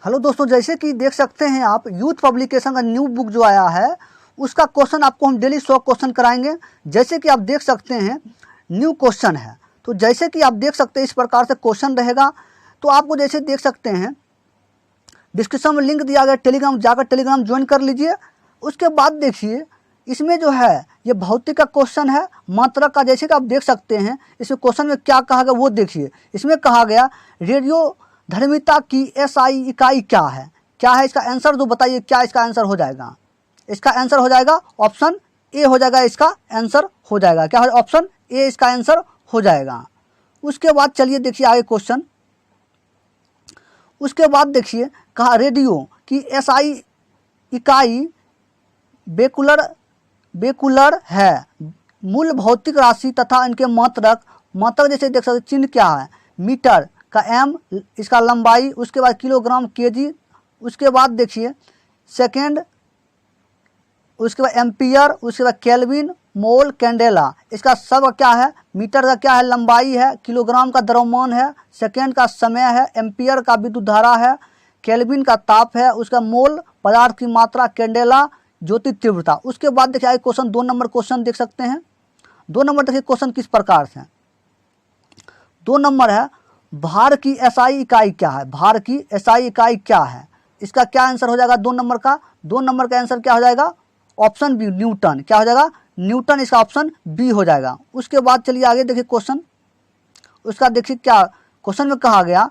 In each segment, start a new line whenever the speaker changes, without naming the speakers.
Hello दोस्तों, जैसे कि देख सकते हैं आप यूथ पब्लिकेशन का न्यू बुक जो आया है उसका क्वेश्चन आपको हम डेली 100 क्वेश्चन कराएंगे। जैसे कि आप देख सकते हैं न्यू क्वेश्चन है, तो जैसे कि आप देख सकते हैं इस प्रकार से क्वेश्चन रहेगा। तो आपको जैसे देख सकते हैं डिस्क्रिप्शन में लिंक दिया गया, टेलीग्राम जाकर टेलीग्राम ज्वाइन कर लीजिए। उसके बाद देखिए इसमें जो है ये भौतिक का क्वेश्चन है, मात्रा का। जैसे कि आप देख सकते हैं इसमें क्वेश्चन में क्या कहा गया वो देखिए। इसमें कहा गया रेडियो धर्मिता की एसआई इकाई क्या है। क्या है इसका आंसर, जो बताइए क्या इसका आंसर हो जाएगा। इसका आंसर हो जाएगा ऑप्शन ए हो जाएगा, इसका आंसर हो जाएगा। क्या है ऑप्शन ए इसका आंसर हो जाएगा। उसके बाद चलिए देखिए आगे क्वेश्चन। उसके बाद देखिए कहा रेडियो की एसआई इकाई बेकुलर है। मूल भौतिक राशि तथा इनके मात्रक जैसे देख सकते चिन्ह क्या है, मीटर का एम इसका लंबाई, उसके बाद किलोग्राम केजी, उसके बाद देखिए सेकेंड, उसके बाद एम्पियर, उसके बाद केल्विन, मोल, कैंडेला। इसका सब क्या है, मीटर का क्या है लंबाई है, किलोग्राम का द्रव्यमान है, सेकेंड का समय है, एम्पियर का विद्युत धारा है, केल्विन का ताप है, उसका मोल पदार्थ की मात्रा, कैंडेला ज्योति तीव्रता। उसके बाद देखिए आगे क्वेश्चन 2 नंबर क्वेश्चन देख सकते हैं। 2 नंबर देखिए क्वेश्चन किस प्रकार से। 2 नंबर है भार की एसआई इकाई क्या है। भार की एसआई इकाई क्या है, इसका क्या आंसर हो जाएगा 2 नंबर का। 2 नंबर का आंसर क्या हो जाएगा, ऑप्शन बी न्यूटन। क्या हो जाएगा, न्यूटन, इसका ऑप्शन बी हो जाएगा। उसके बाद चलिए आगे देखिए क्वेश्चन। उसका देखिए क्या क्वेश्चन में कहा गया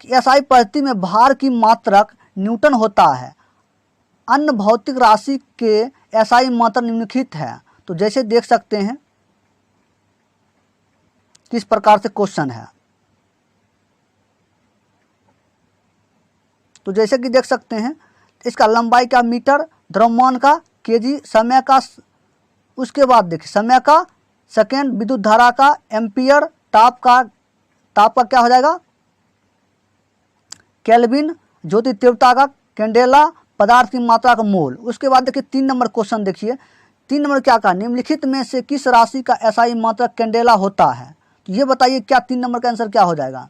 कि एसआई पद्धति में भार की मात्रक न्यूटन होता है। अन्य भौतिक राशि के एसआई मात्रा निम्नलिखित है। तो जैसे देख सकते हैं किस प्रकार से क्वेश्चन है। तो जैसे कि देख सकते हैं इसका लंबाई का मीटर, द्रव्यमान का केजी, समय का, उसके बाद देखिए समय का सेकेंड, विद्युत धारा का एम्पियर, ताप का क्या हो जाएगा केल्विन, ज्योति तीव्रता का कैंडेला, पदार्थ की मात्रा का मोल। उसके बाद देखिए 3 नंबर क्वेश्चन देखिए। 3 नंबर क्या कहा, निम्नलिखित में से किस राशि का एसआई मात्रक कैंडेला होता है। तो ये बताइए क्या 3 नंबर का आंसर क्या हो जाएगा।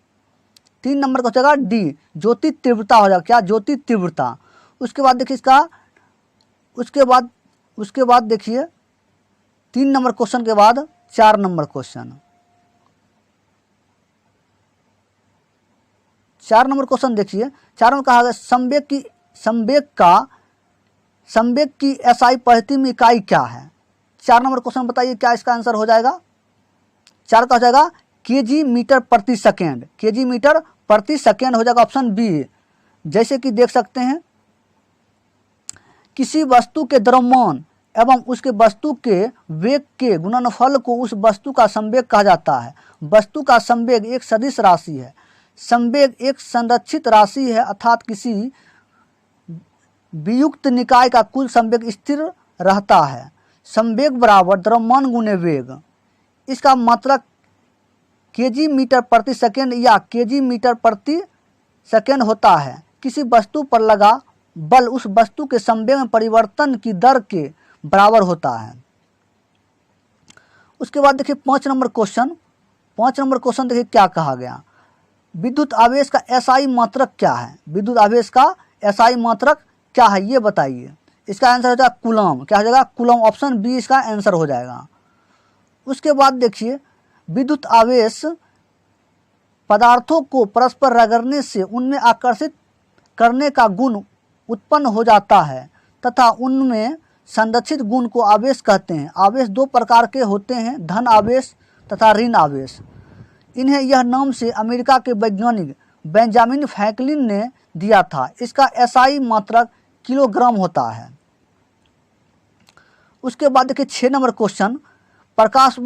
3 नंबर का हो जाएगा डी ज्योति तीव्रता हो जाएगा। क्या, ज्योति तीव्रता। उसके बाद देखिए इसका उसके बाद देखिए 3 नंबर क्वेश्चन के बाद 4 नंबर क्वेश्चन। 4 नंबर क्वेश्चन देखिए। 4 में कहा गया संवेग की एसआई पद्धति में इकाई क्या है। 4 नंबर क्वेश्चन बताइए क्या इसका आंसर हो जाएगा। 4 का हो जाएगा केजी मीटर प्रति सेकेंड। केजी मीटर प्रति सेकेंड हो जाएगा, ऑप्शन बी। जैसे कि देख सकते हैं किसी वस्तु के द्रव्यमान एवं उसके वस्तु के वेग के गुणनफल को उस वस्तु का संवेग कहा जाता है। वस्तु का संवेग एक सदिश राशि है। संवेग एक संरक्षित राशि है, अर्थात किसी वियुक्त निकाय का कुल संवेग स्थिर रहता है। संवेग बराबर द्रव्यमान गुणे वेग। इसका मात्रक केजी मीटर प्रति सेकेंड या केजी मीटर प्रति सेकेंड होता है। किसी वस्तु पर लगा बल उस वस्तु के संवेग में परिवर्तन की दर के बराबर होता है। उसके बाद देखिए 5 नंबर क्वेश्चन। 5 नंबर क्वेश्चन देखिए क्या कहा गया, विद्युत आवेश का एसआई मात्रक क्या है। विद्युत आवेश का एसआई मात्रक क्या है ये बताइए। इसका आंसर हो जाएगा कूलम। क्या हो जाएगा, कूलम, ऑप्शन बी इसका आंसर हो जाएगा। उसके बाद देखिए विद्युत आवेश पदार्थों को परस्पर रगड़ने से उनमें आकर्षित करने का गुण उत्पन्न हो जाता है तथा उनमें संरक्षित गुण को आवेश कहते हैं। आवेश 2 प्रकार के होते हैं, धन आवेश तथा ऋण आवेश। इन्हें यह नाम से अमेरिका के वैज्ञानिक बेंजामिन फ्रैंकलिन ने दिया था। इसका एसआई मात्रक किलोग्राम होता है। उसके बाद देखिए 6 नंबर क्वेश्चन, प्रकाश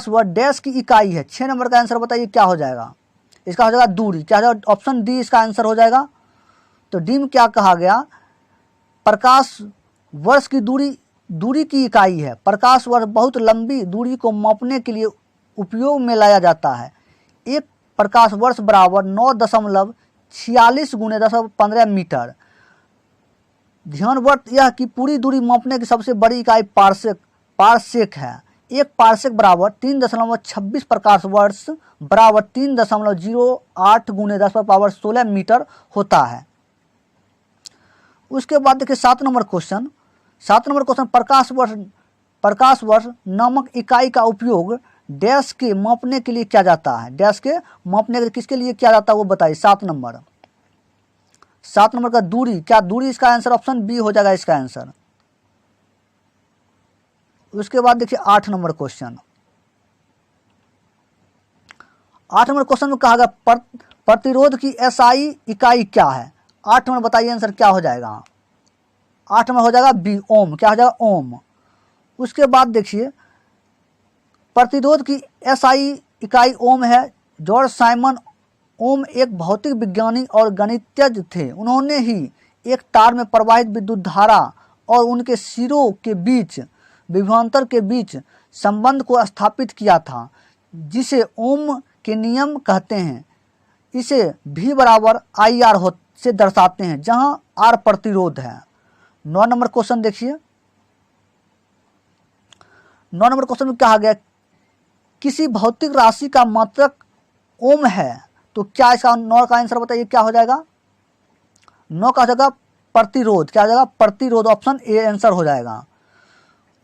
वर्ष डैश की इकाई है। 6 नंबर का आंसर बताइए क्या हो जाएगा। इसका हो जाएगा दूरी। क्या हो जाएगा, ऑप्शन डी इसका आंसर हो जाएगा। तो डी में क्या कहा गया, प्रकाश वर्ष की दूरी की इकाई है। प्रकाश वर्ष बहुत लंबी दूरी को मापने के लिए उपयोग में लाया जाता है। एक प्रकाश वर्ष बराबर 9.46 × 10⁻15 मीटर। ध्यान वर्ष यह कि पूरी दूरी मापने की सबसे बड़ी इकाई पारसेक है। 1 पारसेक बराबर 3.26 प्रकाश वर्ष बराबर 3.08 × 10⁻16 मीटर होता है। उसके बाद देखिए 7 नंबर क्वेश्चन। 7 नंबर क्वेश्चन, प्रकाश वर्ष नामक इकाई का उपयोग डैश के मापने के लिए किया जाता है। डैश के मापने के लिए किसके लिए किया जाता है वो बताइए। 7 नंबर का दूरी, क्या दूरी इसका आंसर ऑप्शन बी हो जाएगा इसका आंसर। उसके बाद देखिए 8 नंबर क्वेश्चन। 8 नंबर क्वेश्चन में कहा गया प्रतिरोध की एसआई इकाई क्या है। 8 नंबर बताइए आंसर क्या हो जाएगा। 8 नंबर हो जाएगा बी, ओम। क्या हो जाएगा, ओम। उसके बाद देखिए प्रतिरोध की एसआई इकाई ओम है। जॉर्ज साइमन ओम एक भौतिक विज्ञानी और गणितज्ञ थे। उन्होंने ही एक तार में प्रवाहित विद्युत धारा और उनके सिरों के बीच विभवांतर के बीच संबंध को स्थापित किया था, जिसे ओम के नियम कहते हैं। इसे V बराबर IR से दर्शाते हैं, जहां R प्रतिरोध है। 9 नंबर क्वेश्चन देखिए। 9 नंबर क्वेश्चन में कहा गया किसी भौतिक राशि का मात्रक ओम है, तो क्या इसका 9 का आंसर बताइए क्या हो जाएगा। 9 का हो जाएगा प्रतिरोध। क्या हो जाएगा, प्रतिरोध। ऑप्शन ए आंसर हो जाएगा।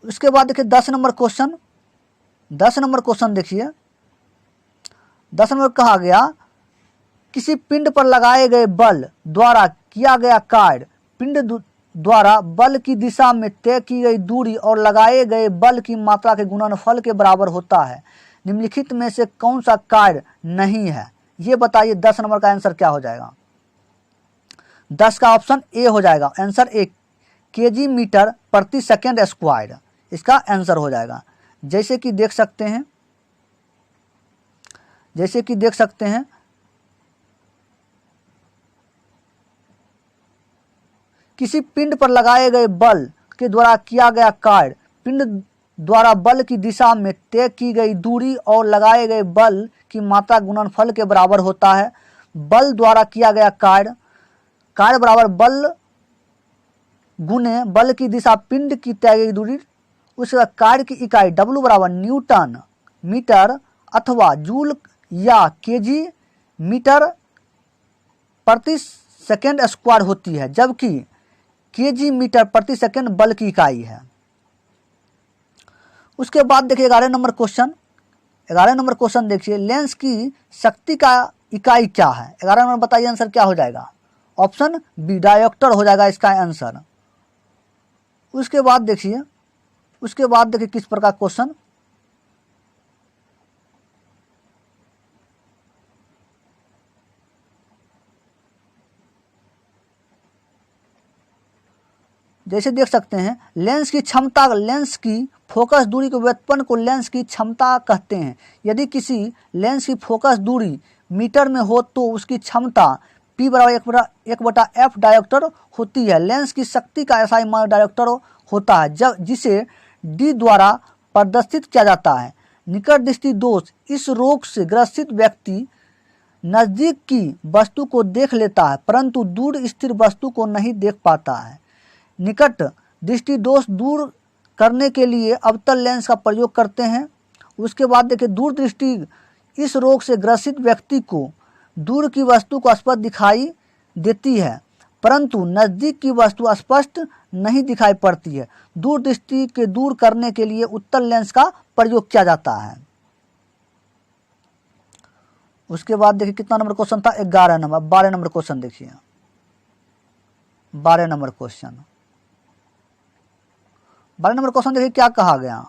उसके बाद देखिए 10 नंबर क्वेश्चन। 10 नंबर क्वेश्चन देखिए। 10 नंबर कहा गया किसी पिंड पर लगाए गए बल द्वारा किया गया कार्य पिंड द्वारा बल की दिशा में तय की गई दूरी और लगाए गए बल की मात्रा के गुणनफल के बराबर होता है। निम्नलिखित में से कौन सा कार्य नहीं है, ये बताइए। 10 नंबर का आंसर क्या हो जाएगा। 10 का ऑप्शन ए हो जाएगा आंसर ए, केजी मीटर प्रति सेकेंड स्क्वायर इसका आंसर हो जाएगा। जैसे कि देख सकते हैं किसी पिंड पर लगाए गए बल के द्वारा किया गया कार्य पिंड द्वारा बल की दिशा में तय की गई दूरी और लगाए गए बल की मात्रा गुणनफल के बराबर होता है। बल द्वारा किया गया कार्य बराबर बल गुने बल की दिशा पिंड की तय गई दूरी। उसके बाद कार्य की इकाई W बराबर न्यूटन मीटर अथवा जूल या केजी मीटर प्रति सेकेंड स्क्वायर होती है, जबकि केजी मीटर प्रति सेकेंड बल की इकाई है। उसके बाद देखिए 11 नंबर क्वेश्चन। 11 नंबर क्वेश्चन देखिए लेंस की शक्ति का इकाई क्या है। 11 नंबर बताइए आंसर क्या हो जाएगा। ऑप्शन बी डायोप्टर हो जाएगा इसका आंसर। उसके बाद देखिए किस प्रकार क्वेश्चन। जैसे देख सकते हैं लेंस की फोकस दूरी के व्युत्पन्न को लेंस की क्षमता कहते हैं। यदि किसी लेंस की फोकस दूरी मीटर में हो तो उसकी क्षमता P बराबर 1/f डायोप्टर होती है। लेंस की शक्ति का एसआई मान डायोप्टर होता है, जिसे D द्वारा प्रदर्शित किया जाता है। निकट दृष्टि दोष इस रोग से ग्रसित व्यक्ति नज़दीक की वस्तु को देख लेता है, परंतु दूर स्थिर वस्तु को नहीं देख पाता है। निकट दृष्टि दोष दूर करने के लिए अवतल लेंस का प्रयोग करते हैं। उसके बाद देखिए दूर दृष्टि इस रोग से ग्रसित व्यक्ति को दूर की वस्तु को स्पष्ट दिखाई देती है, परंतु नज़दीक की वस्तु स्पष्ट नहीं दिखाई पड़ती है। दूर दृष्टि के दूर करने के लिए उत्तल लेंस का प्रयोग किया जाता है। उसके बाद देखिए कितना नंबर क्वेश्चन था, 11 नंबर। 12 नंबर क्वेश्चन देखिए, 12 नंबर क्वेश्चन। 12 नंबर क्वेश्चन देखिए क्या कहा गया।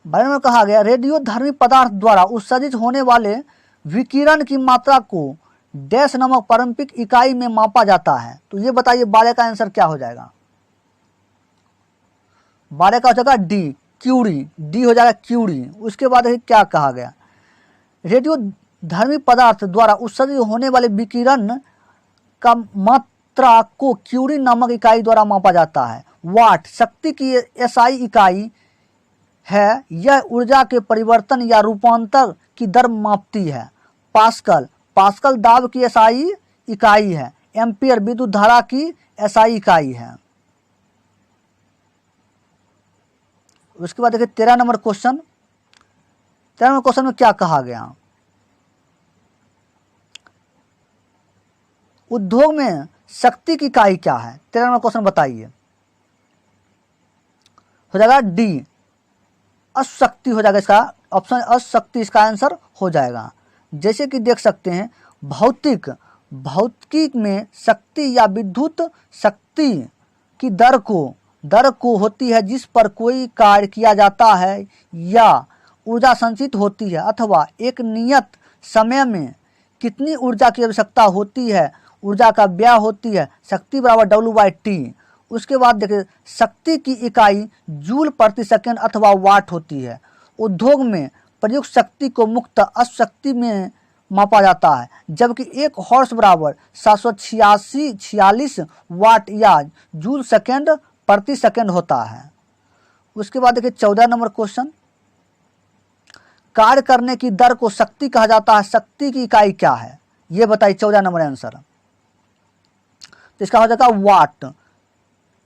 12 नंबर कहा गया रेडियोधर्मी पदार्थ द्वारा उत्सर्जित होने वाले विकिरण की मात्रा को डैश नामक पारंपरिक इकाई में मापा जाता है। तो ये बताइए 12 का आंसर क्या हो जाएगा। 12 का हो जाएगा डी, क्यूरी। डी हो जाएगा क्यूरी। उसके बाद क्या कहा गया, रेडियोधर्मी पदार्थ द्वारा उत्सर्जित होने वाले विकिरण का मात्रा को क्यूरी नामक इकाई द्वारा मापा जाता है। वाट शक्ति की एसआई इकाई है, यह ऊर्जा के परिवर्तन या रूपांतर की दर मापती है। पास्कल दाब की एसआई इकाई है। एम्पियर विद्युत धारा की एसआई इकाई है। उसके बाद देखिए 13 नंबर क्वेश्चन। 13 नंबर क्वेश्चन में क्या कहा गया, उद्योग में शक्ति की इकाई क्या है। 13 नंबर क्वेश्चन बताइए। हो जाएगा डी, अशक्ति हो जाएगा इसका ऑप्शन, अशक्ति इसका आंसर हो जाएगा। जैसे कि देख सकते हैं भौतिकी में शक्ति या विद्युत शक्ति की दर को होती है जिस पर कोई कार्य किया जाता है या ऊर्जा संचित होती है, अथवा एक नियत समय में कितनी ऊर्जा की आवश्यकता होती है, ऊर्जा का व्यय होती है, शक्ति बराबर W/T। उसके बाद देखिए शक्ति की इकाई जूल प्रति सेकंड अथवा वाट होती है। उद्योग में प्रयुक्त शक्ति को मुक्त अशक्ति में मापा जाता है, जबकि एक हॉर्स बराबर 746 वाट या जूल सेकंड प्रति सेकंड होता है। उसके बाद देखिए 14 नंबर क्वेश्चन, कार्य करने की दर को शक्ति कहा जाता है, शक्ति की इकाई क्या है, ये बताइए 14 नंबर आंसर। तो इसका हो जाएगा वाट,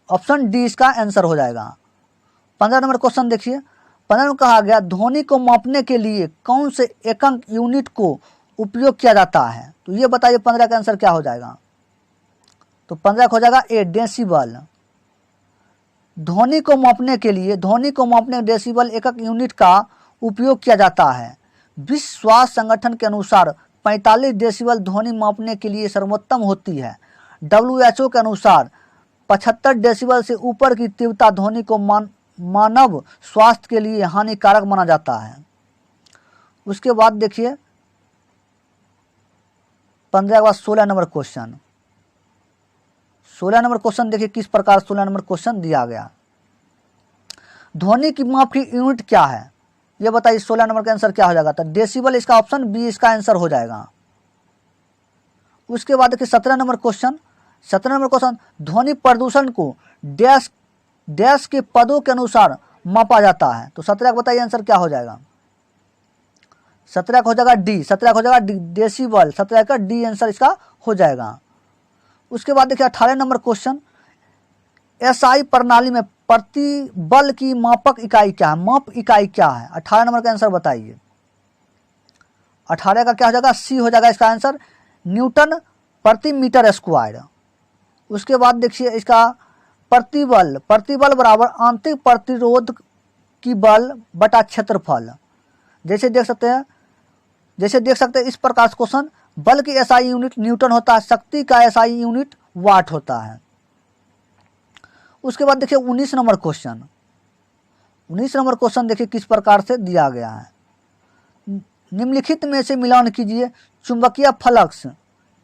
ऑप्शन डी इसका आंसर हो जाएगा। 15 नंबर क्वेश्चन देखिए। 15 में कहा गया ध्वनि को मापने के लिए कौन से एकक यूनिट को उपयोग किया जाता है, तो ये बताइए 15 का आंसर क्या हो जाएगा। तो 15 का हो जाएगा ए, डेसिबल। ध्वनि को मापने डेसिबल एकक यूनिट का उपयोग किया जाता है। विश्व स्वास्थ्य संगठन के अनुसार 45 डेसिबल ध्वनि मापने के लिए सर्वोत्तम होती है। WHO के अनुसार 75 डेसिबल से ऊपर की तीव्रता ध्वनि को मानव स्वास्थ्य के लिए हानिकारक माना जाता है। उसके बाद देखिए 15 के बाद 16 नंबर क्वेश्चन। 16 नंबर क्वेश्चन देखिए किस प्रकार 16 नंबर क्वेश्चन दिया गया। ध्वनि की माप की यूनिट क्या है, ये बताइए 16 नंबर का आंसर क्या हो जाएगा। तो डेसिबल इसका ऑप्शन बी इसका आंसर हो जाएगा। उसके बाद देखिए 17 नंबर क्वेश्चन। 17 नंबर क्वेश्चन, ध्वनि प्रदूषण को डैश के पदों के अनुसार मापा जाता है। तो 17 का बताइए आंसर क्या हो जाएगा। 17 का हो जाएगा डी, 17 का हो जाएगा डेसिबल, 17 का डी आंसर इसका हो जाएगा। उसके बाद देखिए 18 नंबर क्वेश्चन, एसआई प्रणाली में प्रतिबल की मापक इकाई क्या है, माप इकाई क्या है। 18 नंबर का आंसर बताइए। 18 का क्या हो जाएगा, सी हो जाएगा इसका आंसर, न्यूटन प्रति मीटर स्क्वायर। उसके बाद देखिए इसका प्रतिबल बराबर आंतरिक प्रतिरोध की बल बटा क्षेत्रफल। जैसे देख सकते हैं इस प्रकार क्वेश्चन, बल की एसआई यूनिट न्यूटन होता है, शक्ति का एसआई यूनिट वाट होता है। उसके बाद देखिए 19 नंबर क्वेश्चन। 19 नंबर क्वेश्चन देखिए किस प्रकार से दिया गया है। निम्नलिखित में से मिलान कीजिए, चुंबकीय फ्लक्स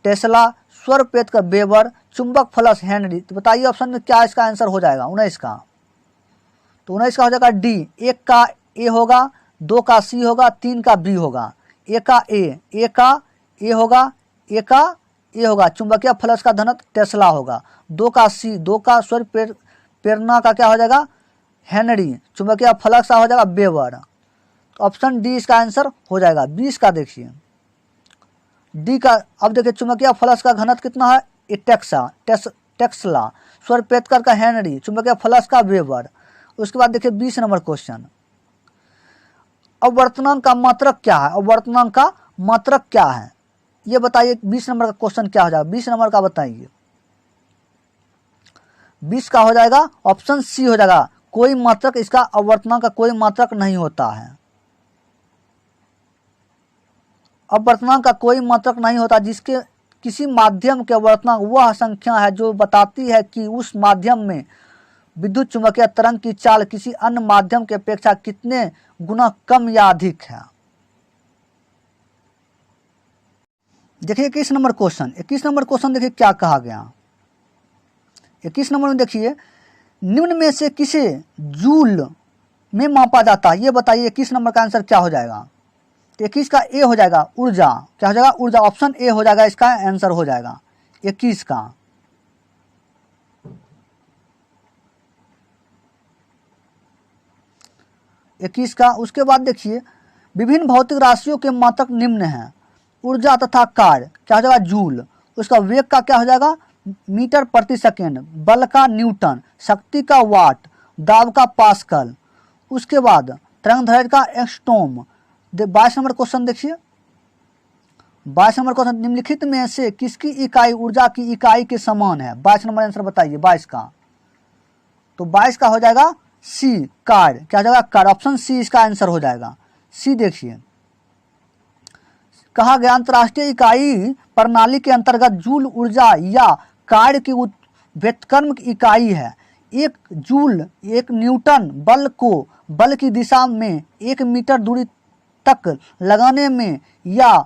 टेस्ला, सौर पेत का वेबर, चुंबक फ्लक्स हेनरी। तो बताइए ऑप्शन में क्या इसका आंसर हो जाएगा। 19 का, तो 19 का हो जाएगा डी, 1 का ए होगा, 2 का सी होगा, 3 का बी होगा। ए का ए होगा, ए का ए होगा, चुंबकीय फ्लक्स का घनत्व टेस्ला होगा। 2 का सी, 2 का सौर प्रेरणा का क्या हो जाएगा, हेनरी, चुंबकीय फ्लक्स का हो जाएगा वेबर। ऑप्शन डी इसका आंसर हो जाएगा। 20 का देखिए डी का, अब देखिए चुंबकीय फ्लक्स का घनत्व कितना है, टेस्ला, सौर पेतकर का हेनरी, चुंबकीय फ्लक्स का वेबर। उसके बाद देखिए 20 नंबर क्वेश्चन, अपवर्तनांक का मात्रक क्या है, अपवर्तनांक का मात्रक क्या है, ये बताइए। 20 नंबर का क्वेश्चन क्या हो जाएगा, 20 नंबर का बताइए। 20 का हो जाएगा ऑप्शन सी हो जाएगा, कोई मात्रक, इसका अपवर्तनांक का कोई मात्रक नहीं होता है। अपवर्तनांक का कोई मात्रक नहीं होता जिसके किसी माध्यम के अपवर्तनांक वह संख्या है जो बताती है कि उस माध्यम में विद्युत चुंबकीय तरंग की चाल किसी अन्य माध्यम के अपेक्षा कितने गुना कम या अधिक है। देखिए 21 नंबर क्वेश्चन। 21 नंबर क्वेश्चन देखिए क्या कहा गया। 21 नंबर में देखिए, निम्न में से किसे जूल में मापा जाता है, ये बताइए। 21 नंबर का आंसर क्या हो जाएगा। 21 का ए हो जाएगा ऊर्जा, क्या हो जाएगा, ऊर्जा, ऑप्शन ए हो जाएगा इसका आंसर हो जाएगा 21 का। उसके बाद देखिए, विभिन्न भौतिक राशियों के मात्रक निम्न हैं, ऊर्जा तथा कार्य, क्या हो जाएगा जूल, उसका वेग का क्या हो जाएगा मीटर प्रति सेकेंड, बल का न्यूटन, शक्ति का वाट, दाब का पास्कल। उसके बाद तरंग दैर्घ्य का एक्सटोम। 22 नंबर क्वेश्चन देखिए, 22 नंबर क्वेश्चन, निम्नलिखित में से किसकी इकाई ऊर्जा की इकाई के समान है? 22 नंबर आंसर बताइए 22 का। तो 22 का हो जाएगा सी, कार्य। क्या हो जाएगा? कार्य। ऑप्शन सी इसका आंसर हो जाएगा। सी देखिए, कहा गया अंतरराष्ट्रीय इकाई प्रणाली के अंतर्गत जूल ऊर्जा या कार्य की व्युत्क्रम की इकाई है। एक जूल एक न्यूटन बल को बल की दिशा में 1 मीटर दूरी तक लगाने में या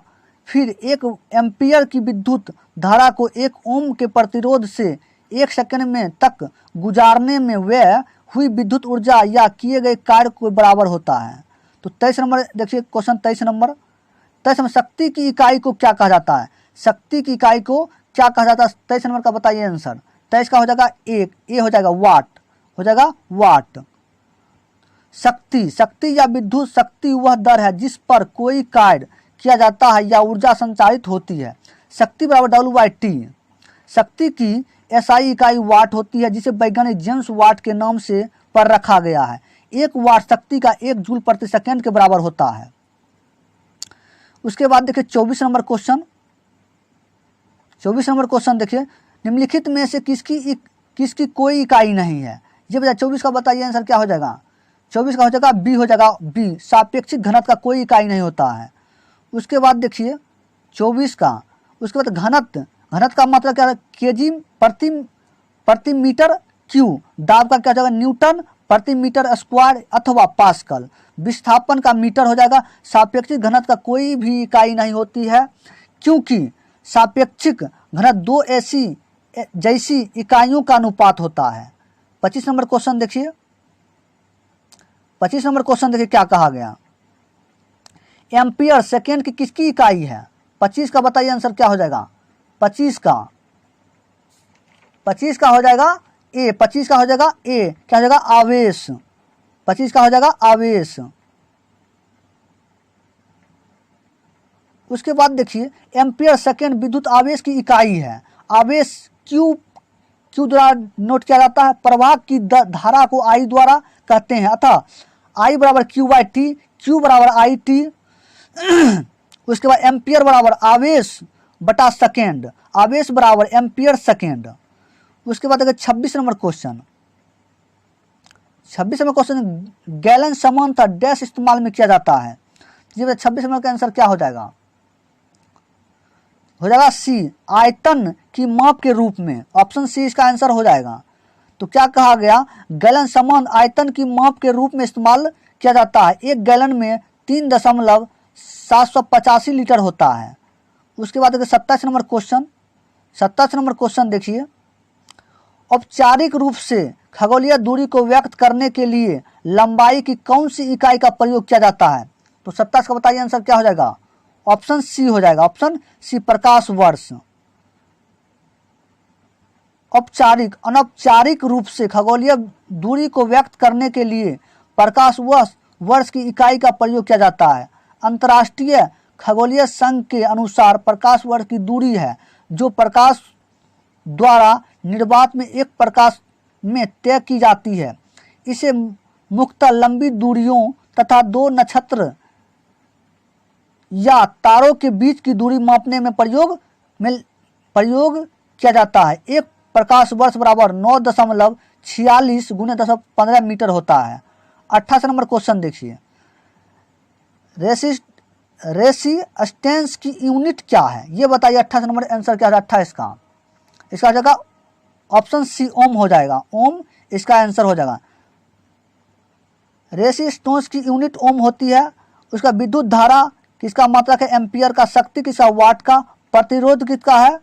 फिर 1 एम्पियर की विद्युत धारा को 1 ओम के प्रतिरोध से 1 सेकंड में तक गुजारने में व्यय हुई विद्युत ऊर्जा या किए गए कार्य को बराबर होता है। तो 23 नंबर देखिए क्वेश्चन, 23 नंबर, शक्ति की इकाई को क्या कहा जाता है? शक्ति की इकाई को क्या कहा जाता है? 23 नंबर का बताइए आंसर। 23 का हो जाएगा एक, ए हो जाएगा वाट, हो जाएगा वाट। शक्ति या विद्युत शक्ति वह दर है जिस पर कोई कार्य किया जाता है या ऊर्जा संचारित होती है। शक्ति बराबर W/T। शक्ति की एसआई इकाई वाट होती है, जिसे वैज्ञानिक जेम्स वाट के नाम से पर रखा गया है। 1 वाट शक्ति का 1 जूल प्रति सेकंड के बराबर होता है। उसके बाद देखिए 24 नंबर क्वेश्चन, 24 नंबर क्वेश्चन देखिए, निम्नलिखित में से किसकी कोई इकाई नहीं है? ये बताइए, 24 का बताइए आंसर क्या हो जाएगा? 24 का हो जाएगा बी, हो जाएगा बी, सापेक्षिक घनत्व का कोई इकाई नहीं होता है। उसके बाद देखिए 24 का, उसके बाद घनत्व का मतलब क्या है? केजी प्रति मीटर क्यू। दाब का क्या हो जाएगा? न्यूटन प्रति मीटर स्क्वायर अथवा पास्कल। विस्थापन का मीटर हो जाएगा। सापेक्षिक घनत्व का कोई भी इकाई नहीं होती है, क्योंकि सापेक्षिक घनत्व 2 ऐसी जैसी इकाइयों का अनुपात होता है। 25 नंबर क्वेश्चन देखिए, 25 नंबर क्वेश्चन देखिए क्या कहा गया? एम्पियर सेकेंड की किसकी इकाई है? 25 का बताइए आंसर क्या हो जाएगा? 25 का हो जाएगा ए, 25 का हो जाएगा ए, क्या हो जाएगा? आवेश। 25 का हो जाएगा आवेश। उसके बाद देखिए एम्पियर सेकेंड विद्युत आवेश की इकाई है। आवेश क्यू द्वारा नोट किया जाता है। प्रवाह की धारा को आई द्वारा कहते हैं, अतः आई बराबर Q/T, Q बराबर IT। उसके बाद एम्पियर बराबर आवेश बटा सेकेंड, आवेश बराबर एम्पियर सेकेंड। उसके बाद अगर 26 number question, 26 number question, gallon समानता डैश इस्तेमाल में किया जाता है। ये 26 नंबर का आंसर क्या हो जाएगा? हो जाएगा सी, आयतन की माप के रूप में। ऑप्शन सी इसका आंसर हो जाएगा। तो क्या कहा गया? गैलन समान आयतन की माप के रूप में इस्तेमाल किया जाता है। 1 गैलन में 3.785 लीटर होता है। उसके बाद 27 नंबर क्वेश्चन, 27 नंबर क्वेश्चन देखिए, औपचारिक रूप से खगोलीय दूरी को व्यक्त करने के लिए लंबाई की कौन सी इकाई का प्रयोग किया जाता है? तो 27 का बताइए आंसर क्या हो जाएगा? ऑप्शन सी हो जाएगा। ऑप्शन सी, प्रकाश वर्ष। अनौपचारिक रूप से खगोलीय दूरी को व्यक्त करने के लिए प्रकाश वर्ष की इकाई का प्रयोग किया जाता है। अंतर्राष्ट्रीय खगोलीय संघ के अनुसार प्रकाश वर्ष की दूरी है जो प्रकाश द्वारा निर्वात में एक प्रकाश में तय की जाती है। इसे मुख्यतः लंबी दूरियों तथा 2 नक्षत्र या तारों के बीच की दूरी मापने में प्रयोग किया जाता है। एक प्रकाश वर्ष बराबर 9.46 × 1015 मीटर होता है। 28 नंबर क्वेश्चन देखिए, रेसिस्टेंस की यूनिट क्या है? ये बताइए। 28 नंबर आंसर क्या है? 28 का इसका हो जाएगा ऑप्शन सी, ओम हो जाएगा। ओम इसका आंसर हो जाएगा। रेसिस्टेंस की यूनिट ओम होती है। उसका विद्युत धारा किसका मात्रक है? एम्पियर का। शक्ति किसका? वाट का। प्रतिरोध किसका है?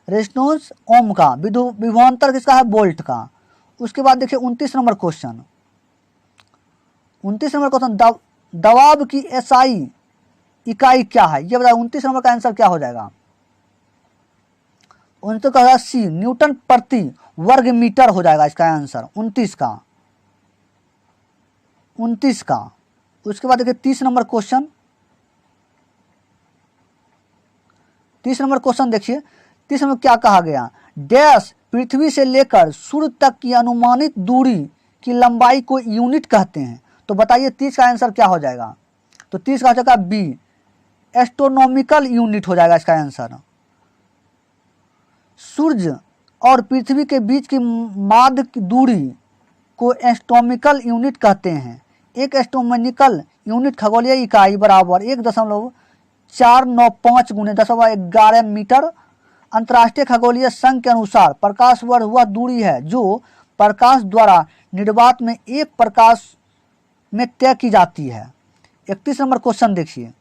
रेजिस्टेंस ओम का। विभवांतर किसका है? वोल्ट का। उसके बाद देखिए 29 नंबर क्वेश्चन, 29 नंबर क्वेश्चन, दबाव की एसआई इकाई क्या है? ये बताओ 29 नंबर का आंसर क्या हो जाएगा? 29 का होगा सी, न्यूटन प्रति वर्ग मीटर हो जाएगा इसका आंसर 29 का। उसके बाद देखिए 30 नंबर क्वेश्चन, 30 नंबर क्वेश्चन देखिए, 30 नंबर क्या कहा गया? डैश पृथ्वी से लेकर सूर्य तक की अनुमानित दूरी की लंबाई को यूनिट कहते हैं। तो बताइए 30 का आंसर क्या हो जाएगा? तो 30 का हो जाएगा बी, एस्ट्रोनॉमिकल यूनिट हो जाएगा इसका आंसर। सूर्य और पृथ्वी के बीच की माध्य की दूरी को एस्ट्रोनॉमिकल यूनिट कहते हैं। एक एस्ट्रोनॉमिकल यूनिट खगोलीय इकाई बराबर 1.495 गुने 10/11 मीटर। अंतर्राष्ट्रीय खगोलीय संघ के अनुसार प्रकाश वर्ष वह दूरी है जो प्रकाश द्वारा निर्वात में एक प्रकाश में तय की जाती है। 31 नंबर क्वेश्चन देखिए,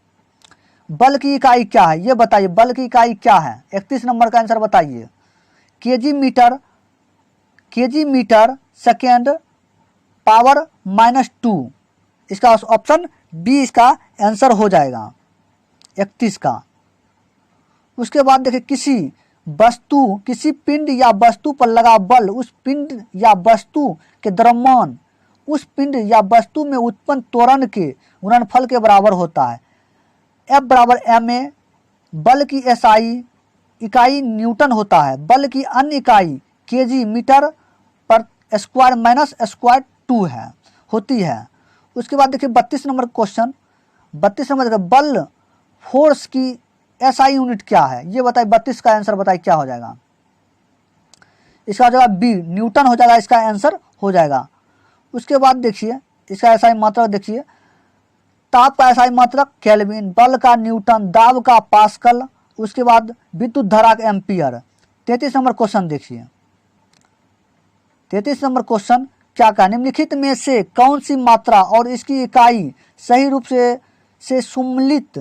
बल की इकाई क्या है ये बताइए, बल की इकाई क्या है? 31 नंबर का आंसर बताइए। केजी मीटर सेकेंड पावर -2, इसका ऑप्शन बी इसका आंसर हो जाएगा 31 का। उसके बाद देखिए, किसी पिंड या वस्तु पर लगा बल उस पिंड या वस्तु के द्रव्यमान उस पिंड या वस्तु में उत्पन्न त्वरण के गुणनफल के बराबर होता है। F बराबर ma। बल की SI इकाई न्यूटन होता है। बल की अन्य इकाई केजी मीटर पर स्क्वायर माइनस स्क्वायर 2 है होती है। उसके बाद देखिए 32 नंबर क्वेश्चन, 32 नंबर देखिए, बल फोर्स की SI यूनिट क्या है ये बताइए। 32 का आंसर बताइए क्या हो जाएगा? इसका हो जाएगा बी, न्यूटन हो जाएगा, इसका आंसर हो जाएगा। उसके बाद देखिए इसका SI मात्रक देखिए, ताप का SI मात्रक केल्विन, बल का न्यूटन, दाब का पास्कल, उसके बाद विद्युत धारा का एम्पियर। 33 नंबर क्वेश्चन देखिए, 33 नंबर क्वेश्चन क्या कहा, निम्नलिखित में से कौन सी मात्रा और इसकी इकाई सही रूप से सम्मिलित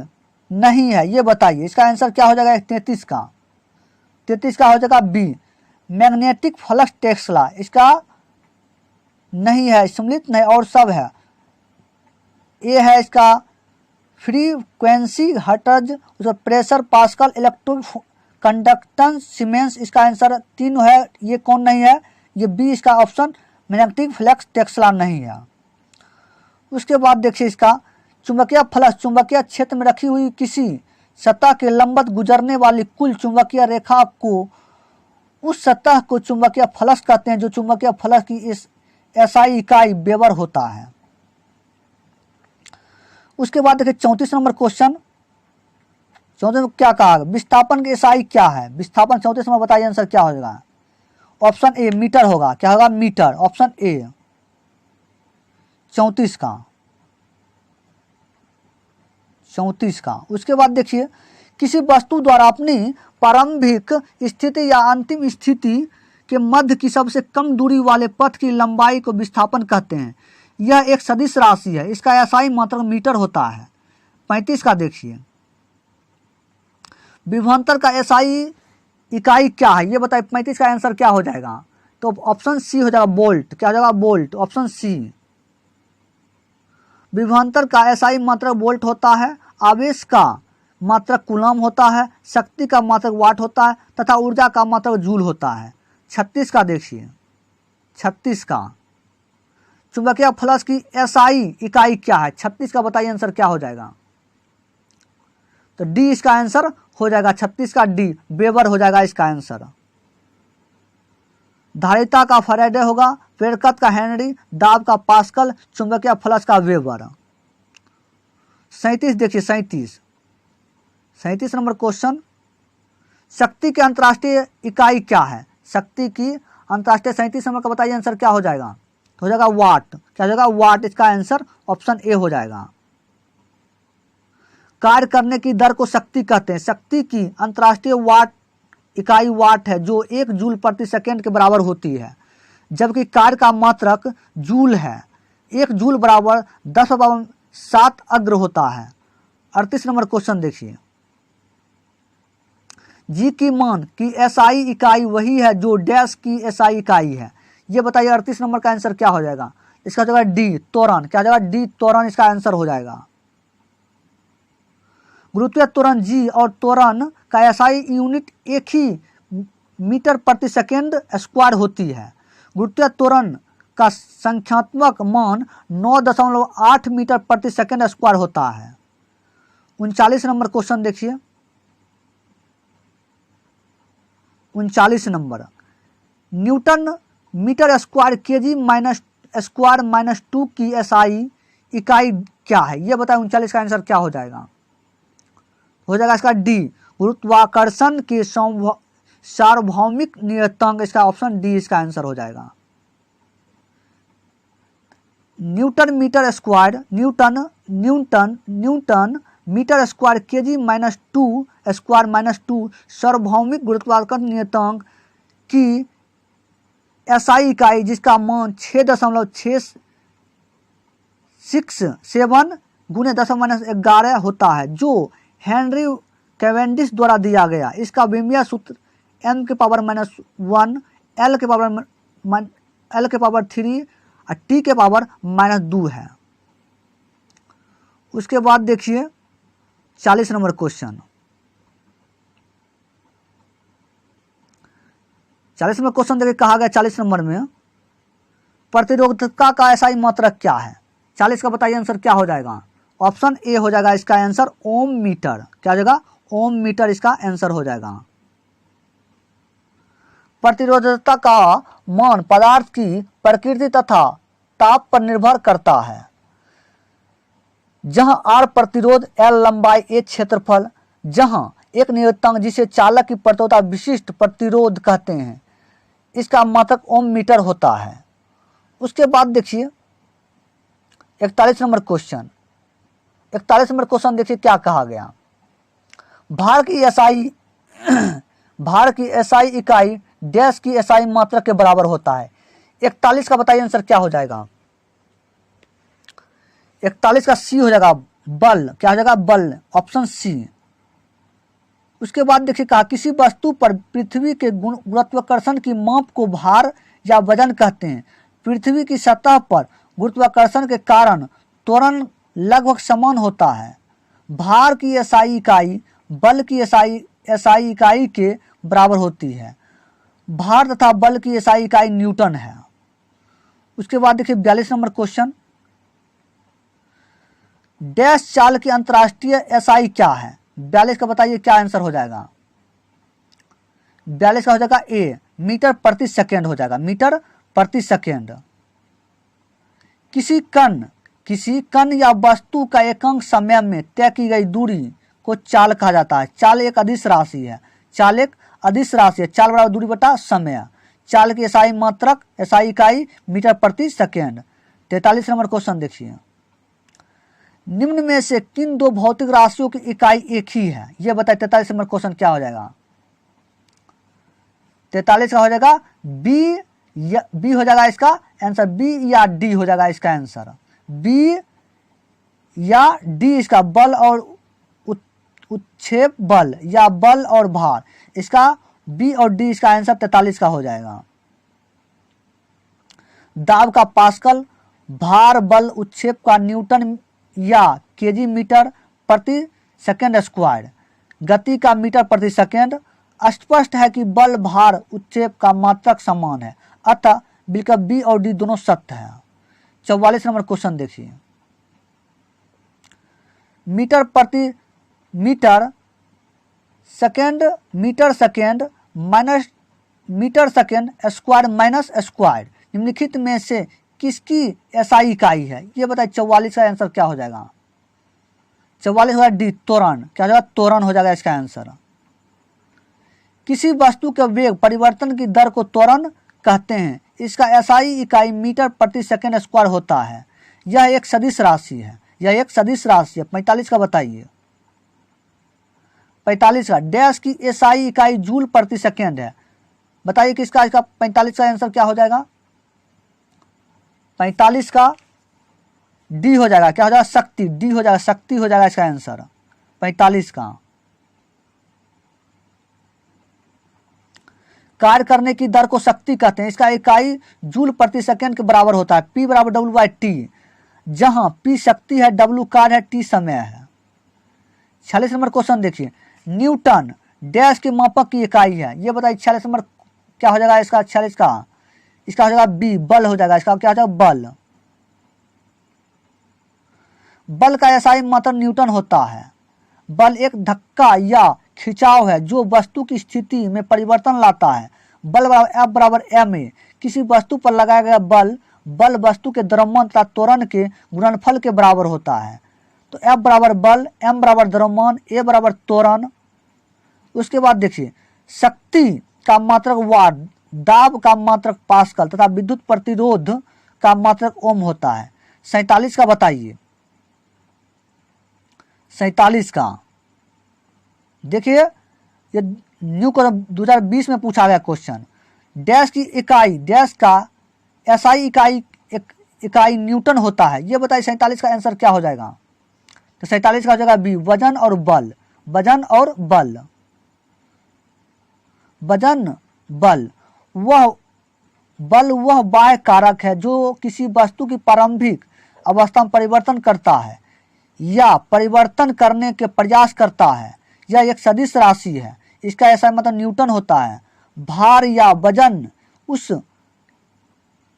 नहीं है ये बताइए। इसका आंसर क्या हो जाएगा 33 का? 33 का हो जाएगा बी, मैग्नेटिक फ्लक्स टेस्ला, इसका नहीं है, सम्मिलित नहीं और सब है। ए है इसका फ्रीक्वेंसी हर्ट्ज, उसका pressure pascal, electric conductance siemens, इसका आंसर 3 है, ये कौन नहीं है? ये बी इसका ऑप्शन मैग्नेटिक फ्लक्स टेस्ला नहीं है। उसके बाद देखिए इसका चुंबकीय फ्लक्स, चुंबकीय क्षेत्र में रखी हुई किसी सतह के लंबवत गुजरने वाली कुल चुंबकीय रेखा को उस सतह को चुंबकीय फ्लक्स कहते हैं जो चुंबकीय फ्लक्स की इस SI इकाई वेबर होता है। उसके बाद देखिए 34 नंबर क्वेश्चन, 34 में क्या कहा, विस्थापन की SI क्या है? विस्थापन 34 नंबर बताइए आंसर क्या हो जाएगा? ऑप्शन ए मीटर होगा, क्या होगा? मीटर, ऑप्शन ए 34 का। उसके बाद देखिए, किसी वस्तु द्वारा अपनी प्रारंभिक स्थिति या अंतिम स्थिति के मध्य की सबसे कम दूरी वाले पथ की लंबाई को विस्थापन कहते हैं। यह एक सदिश राशि है, इसका SI मात्रक मीटर होता है। 35 का देखिए, विभवांतर का SI इकाई क्या है ये बताइए। 35 का आंसर क्या हो जाएगा? तो ऑप्शन सी हो जाएगा वोल्ट, क्या हो जाएगा? Volt, option C. विभवांतर का SI मात्रक वोल्ट होता है, आवेश का मात्रक कूलम होता है, शक्ति का मात्रक वाट होता है तथा ऊर्जा का मात्रक जूल होता है। 36 का देखिए, 36 का चुंबकीय फ्लक्स की SI इकाई क्या है? 36 का बताइए आंसर क्या हो जाएगा? तो डी इसका आंसर हो जाएगा, 36 का डी, वेबर हो जाएगा इसका आंसर। धारिता का फैराडे होगा, प्रेरकत्व का हेनरी, दाब का पास्कल, चुंबकीय फ्लक्स का वेबर। 37 देखिए, 37 नंबर क्वेश्चन, शक्ति की अंतर्राष्ट्रीय इकाई क्या है? शक्ति की अंतर्राष्ट्रीय 37 नंबर का बताइए आंसर क्या हो जाएगा? तो हो जाएगा वाट, क्या हो जाएगा? वाट, इसका आंसर ऑप्शन ए हो जाएगा। कार्य करने की दर को शक्ति कहते हैं। शक्ति की अंतर्राष्ट्रीय वाट इकाई वाट है जो 1 जूल प्रति सेकेंड के बराबर होती है, जबकि कार्य का मात्रक जूल है। 1 जूल बराबर 10⁻7 अग्र होता है। 38 नंबर क्वेश्चन देखिए, जी की मान की SI इकाई वही है जो डैश की SI इकाई है, ये बताइए। 38 नंबर का आंसर क्या हो जाएगा? इसका हो जाएगा डी, त्वरण, क्या हो जाएगा? डी, त्वरण, इसका आंसर हो जाएगा। गुरुत्वीय त्वरण जी और त्वरण का SI यूनिट एक ही मीटर प्रति सेकेंड स्क्वायर होती है। गुरुत्वीय त्वरण का संख्यात्मक मान 9.8 मीटर प्रति सेकेंड स्क्वायर होता है। 39 नंबर क्वेश्चन देखिए, 39 number, newton metre square KG minus square -2 की SI इकाई क्या है, ये बताएं 39 का आंसर क्या हो जाएगा। हो जाएगा इसका डी, गुरुत्वाकर्षण के सार्वभौमिक नियतांक, इसका ऑप्शन डी इसका आंसर हो जाएगा। Newton metre square, newton metre square KG minus 2 square minus 2 सार्वभौमिक गुरुत्वाकर्षण नियतांक की एसआई इकाई जिसका मान 6.667 गुने 10-11 होता है, जो हेनरी कैवेंडिश द्वारा दिया गया। इसका विमीय सूत्र m के पावर -1 l के पावर 3 और t के पावर -2 है। उसके बाद देखिए 40 नंबर क्वेश्चन। 40 नंबर क्वेश्चन देखिए कहा गया 40 नंबर में प्रतिरोधकता का एसआई मात्रक क्या है। 40 का बताइए आंसर क्या हो जाएगा। ऑप्शन ए हो जाएगा इसका आंसर ओम मीटर। क्या हो जाएगा, ओम मीटर इसका आंसर हो जाएगा। प्रतिरोधकता का मान पदार्थ की प्रकृति तथा ताप पर निर्भर करता है। जहां आर प्रतिरोध, एल लंबाई, ए क्षेत्रफल, जहां एक नियतांक जिसे चालक की प्रतिरोधकता विशिष्ट प्रतिरोध कहते हैं, इसका मात्रक ओम मीटर होता है। उसके बाद देखिए 41 नंबर क्वेश्चन। 41 नंबर क्वेश्चन देखिए क्या कहा गया। भार की एसआई इकाई डैश की एसआई मात्रक के बराबर होता है। 41 का बताइए आंसर क्या हो जाएगा। 41 का सी हो जाएगा बल। क्या हो जाएगा, बल, ऑप्शन सी। उसके बाद देखिए कहा किसी वस्तु पर पृथ्वी के गुरुत्वाकर्षण की माप को भार या वजन कहते हैं। पृथ्वी की सतह पर गुरुत्वाकर्षण के कारण त्वरण लगभग समान होता है। भार की एसआई इकाई बल की एसआई इकाई के बराबर होती है। भार तथा बल की एसआई इकाई न्यूटन है। उसके बाद देखिए 42 नंबर क्वेश्चन। डैश चाल की अंतर्राष्ट्रीय एसआई क्या है। 42 का बताइए क्या आंसर हो जाएगा। 42 का हो जाएगा ए, मीटर प्रति सेकेंड हो जाएगा, मीटर प्रति सेकेंड। किसी कण या वस्तु का एकांक समय में तय की गई दूरी को चाल कहा जाता है। चाल एक अदिश राशि है। चाल बराबर दूरी बटा समय। चाल की एसआई मात्रक, एसआई इकाई मीटर प्रति सेकेंड। 43 नंबर क्वेश्चन देखिए। निम्न में से किन दो भौतिक राशियों की इकाई एक ही है, यह बताइए। 43 नंबर क्वेश्चन क्या हो जाएगा। 43 का हो जाएगा बी हो जाएगा इसका आंसर, बी या डी हो जाएगा इसका आंसर। बी या डी इसका बल और उत्क्षेप बल या बल और भार, इसका बी और डी इसका आंसर 43 का हो जाएगा। दाब का पास्कल, भार बल उत्क्षेप का न्यूटन या केजी मीटर प्रति सेकेंड स्क्वायर, गति का मीटर प्रति सेकेंड। स्पष्ट है कि बल भार उत्क्षेप का मात्रक समान है, अतः विकल्प बी और डी दोनों सत्य है। 44 नंबर क्वेश्चन देखिए। Metre second minus metre second square minus square निम्नलिखित में से किसकी एसआई इकाई है, ये बताइए। 44 का आंसर क्या हो जाएगा। 44 हो जाएगा डी, त्वरण। क्या हो जाएगा, त्वरण हो जाएगा इसका आंसर। किसी वस्तु के वेग परिवर्तन की दर को त्वरण कहते हैं। इसका एसआई इकाई मीटर प्रति सेकेंड स्क्वायर होता है। यह एक सदिश राशि है। 45 का बताइए। 45 का डैश की एसआई इकाई जूल प्रति सेकेंड है। बताइए कि इसका 45 का आंसर क्या हो जाएगा। 45 का डी हो जाएगा। क्या हो जाएगा, शक्ति। डी हो जाएगा, शक्ति हो जाएगा इसका आंसर 45 का। कार्य करने की दर को शक्ति कहते हैं। इसका इकाई जूल प्रति सेकेंड के बराबर होता है। P बराबर W/T, जहां P शक्ति है, W कार्य है, T समय है। 46 नंबर क्वेश्चन देखिए। न्यूटन डैश के मापक की इकाई है, ये बताइए। 46 नंबर क्या हो जाएगा इसका। 46 का इसका हो जाएगा बी, बल हो जाएगा। इसका क्या हो जाएगा, बल। बल का एसआई मात्रक न्यूटन होता है। बल एक धक्का या खिंचाव है जो वस्तु की स्थिति में परिवर्तन लाता है। बल बराबर F बराबर ma। किसी वस्तु पर लगाया गया बल बल वस्तु के द्रव्यमान तथा त्वरण के गुणनफल के बराबर होता है। तो F बराबर बल, M बराबर द्रव्यमान, A बराबर त्वरण। उसके बाद देखिए शक्ति का मात्रक वाट, दाब का मात्रक पास्कल तथा विद्युत प्रतिरोध का मात्रक ओम होता है। 47 का बताइए। 47 का देखिए, ये न्यू 2020 में पूछा गया क्वेश्चन। डैश की इकाई, डैश का एसआई इकाई न्यूटन होता है। ये बताइए 47 का आंसर क्या हो जाएगा। तो 47 का हो जाएगा बी, वजन और बल। वजन और बल, वजन बल वह बाह्य कारक है जो किसी वस्तु की प्रारंभिक अवस्था में परिवर्तन करता है या परिवर्तन करने के प्रयास करता है। यह एक सदिश राशि है। इसका ऐसा मतलब न्यूटन होता है। भार या वजन उस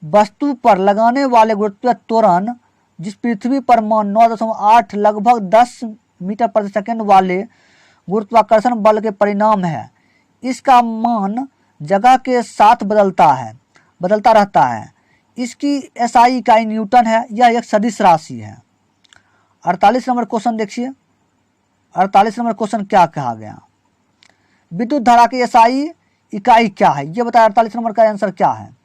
वस्तु पर लगाने वाले गुरुत्वीय त्वरण जिस पृथ्वी पर मान 9.8 लगभग 10 मीटर प्रति सेकंड वाले गुरुत्वाकर्षण बल के परिणाम है। इसका मान जगह के साथ बदलता रहता है। इसकी एसआई इकाई न्यूटन है। यह एक सदिश राशि है। 48 नंबर क्वेश्चन देखिए। 48 नंबर क्वेश्चन क्या कहा गया। विद्युत धारा की एसआई इकाई क्या है, ये बताया। 48 नंबर का आंसर क्या है।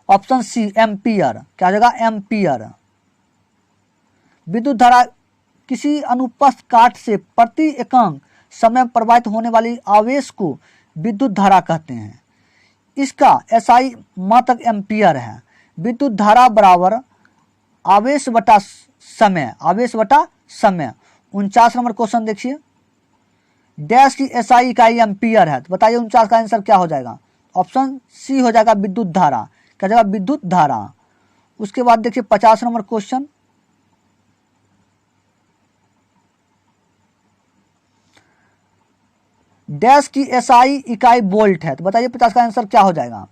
Option C ampere. क्या हो जाएगा, एम्पियर। विद्युत धारा किसी अनुपस्थ काट से प्रति एकांक समय प्रवाहित होने वाली आवेश को विद्युत धारा कहते हैं। इसका एसआई मात्रक एम्पियर है। विद्युत धारा बराबर आवेश बटा समय, आवेश बटा समय। 49 नंबर क्वेश्चन देखिए। डैश की एसआई इकाई एम्पियर है। तो बताइए 49 का आंसर क्या हो जाएगा। ऑप्शन सी हो जाएगा विद्युत धारा। क्या जाएगा, विद्युत धारा। उसके बाद देखिए 50 नंबर क्वेश्चन। डैश की एसआई इकाई वोल्ट है। तो बताइए 50 का आंसर क्या हो जाएगा।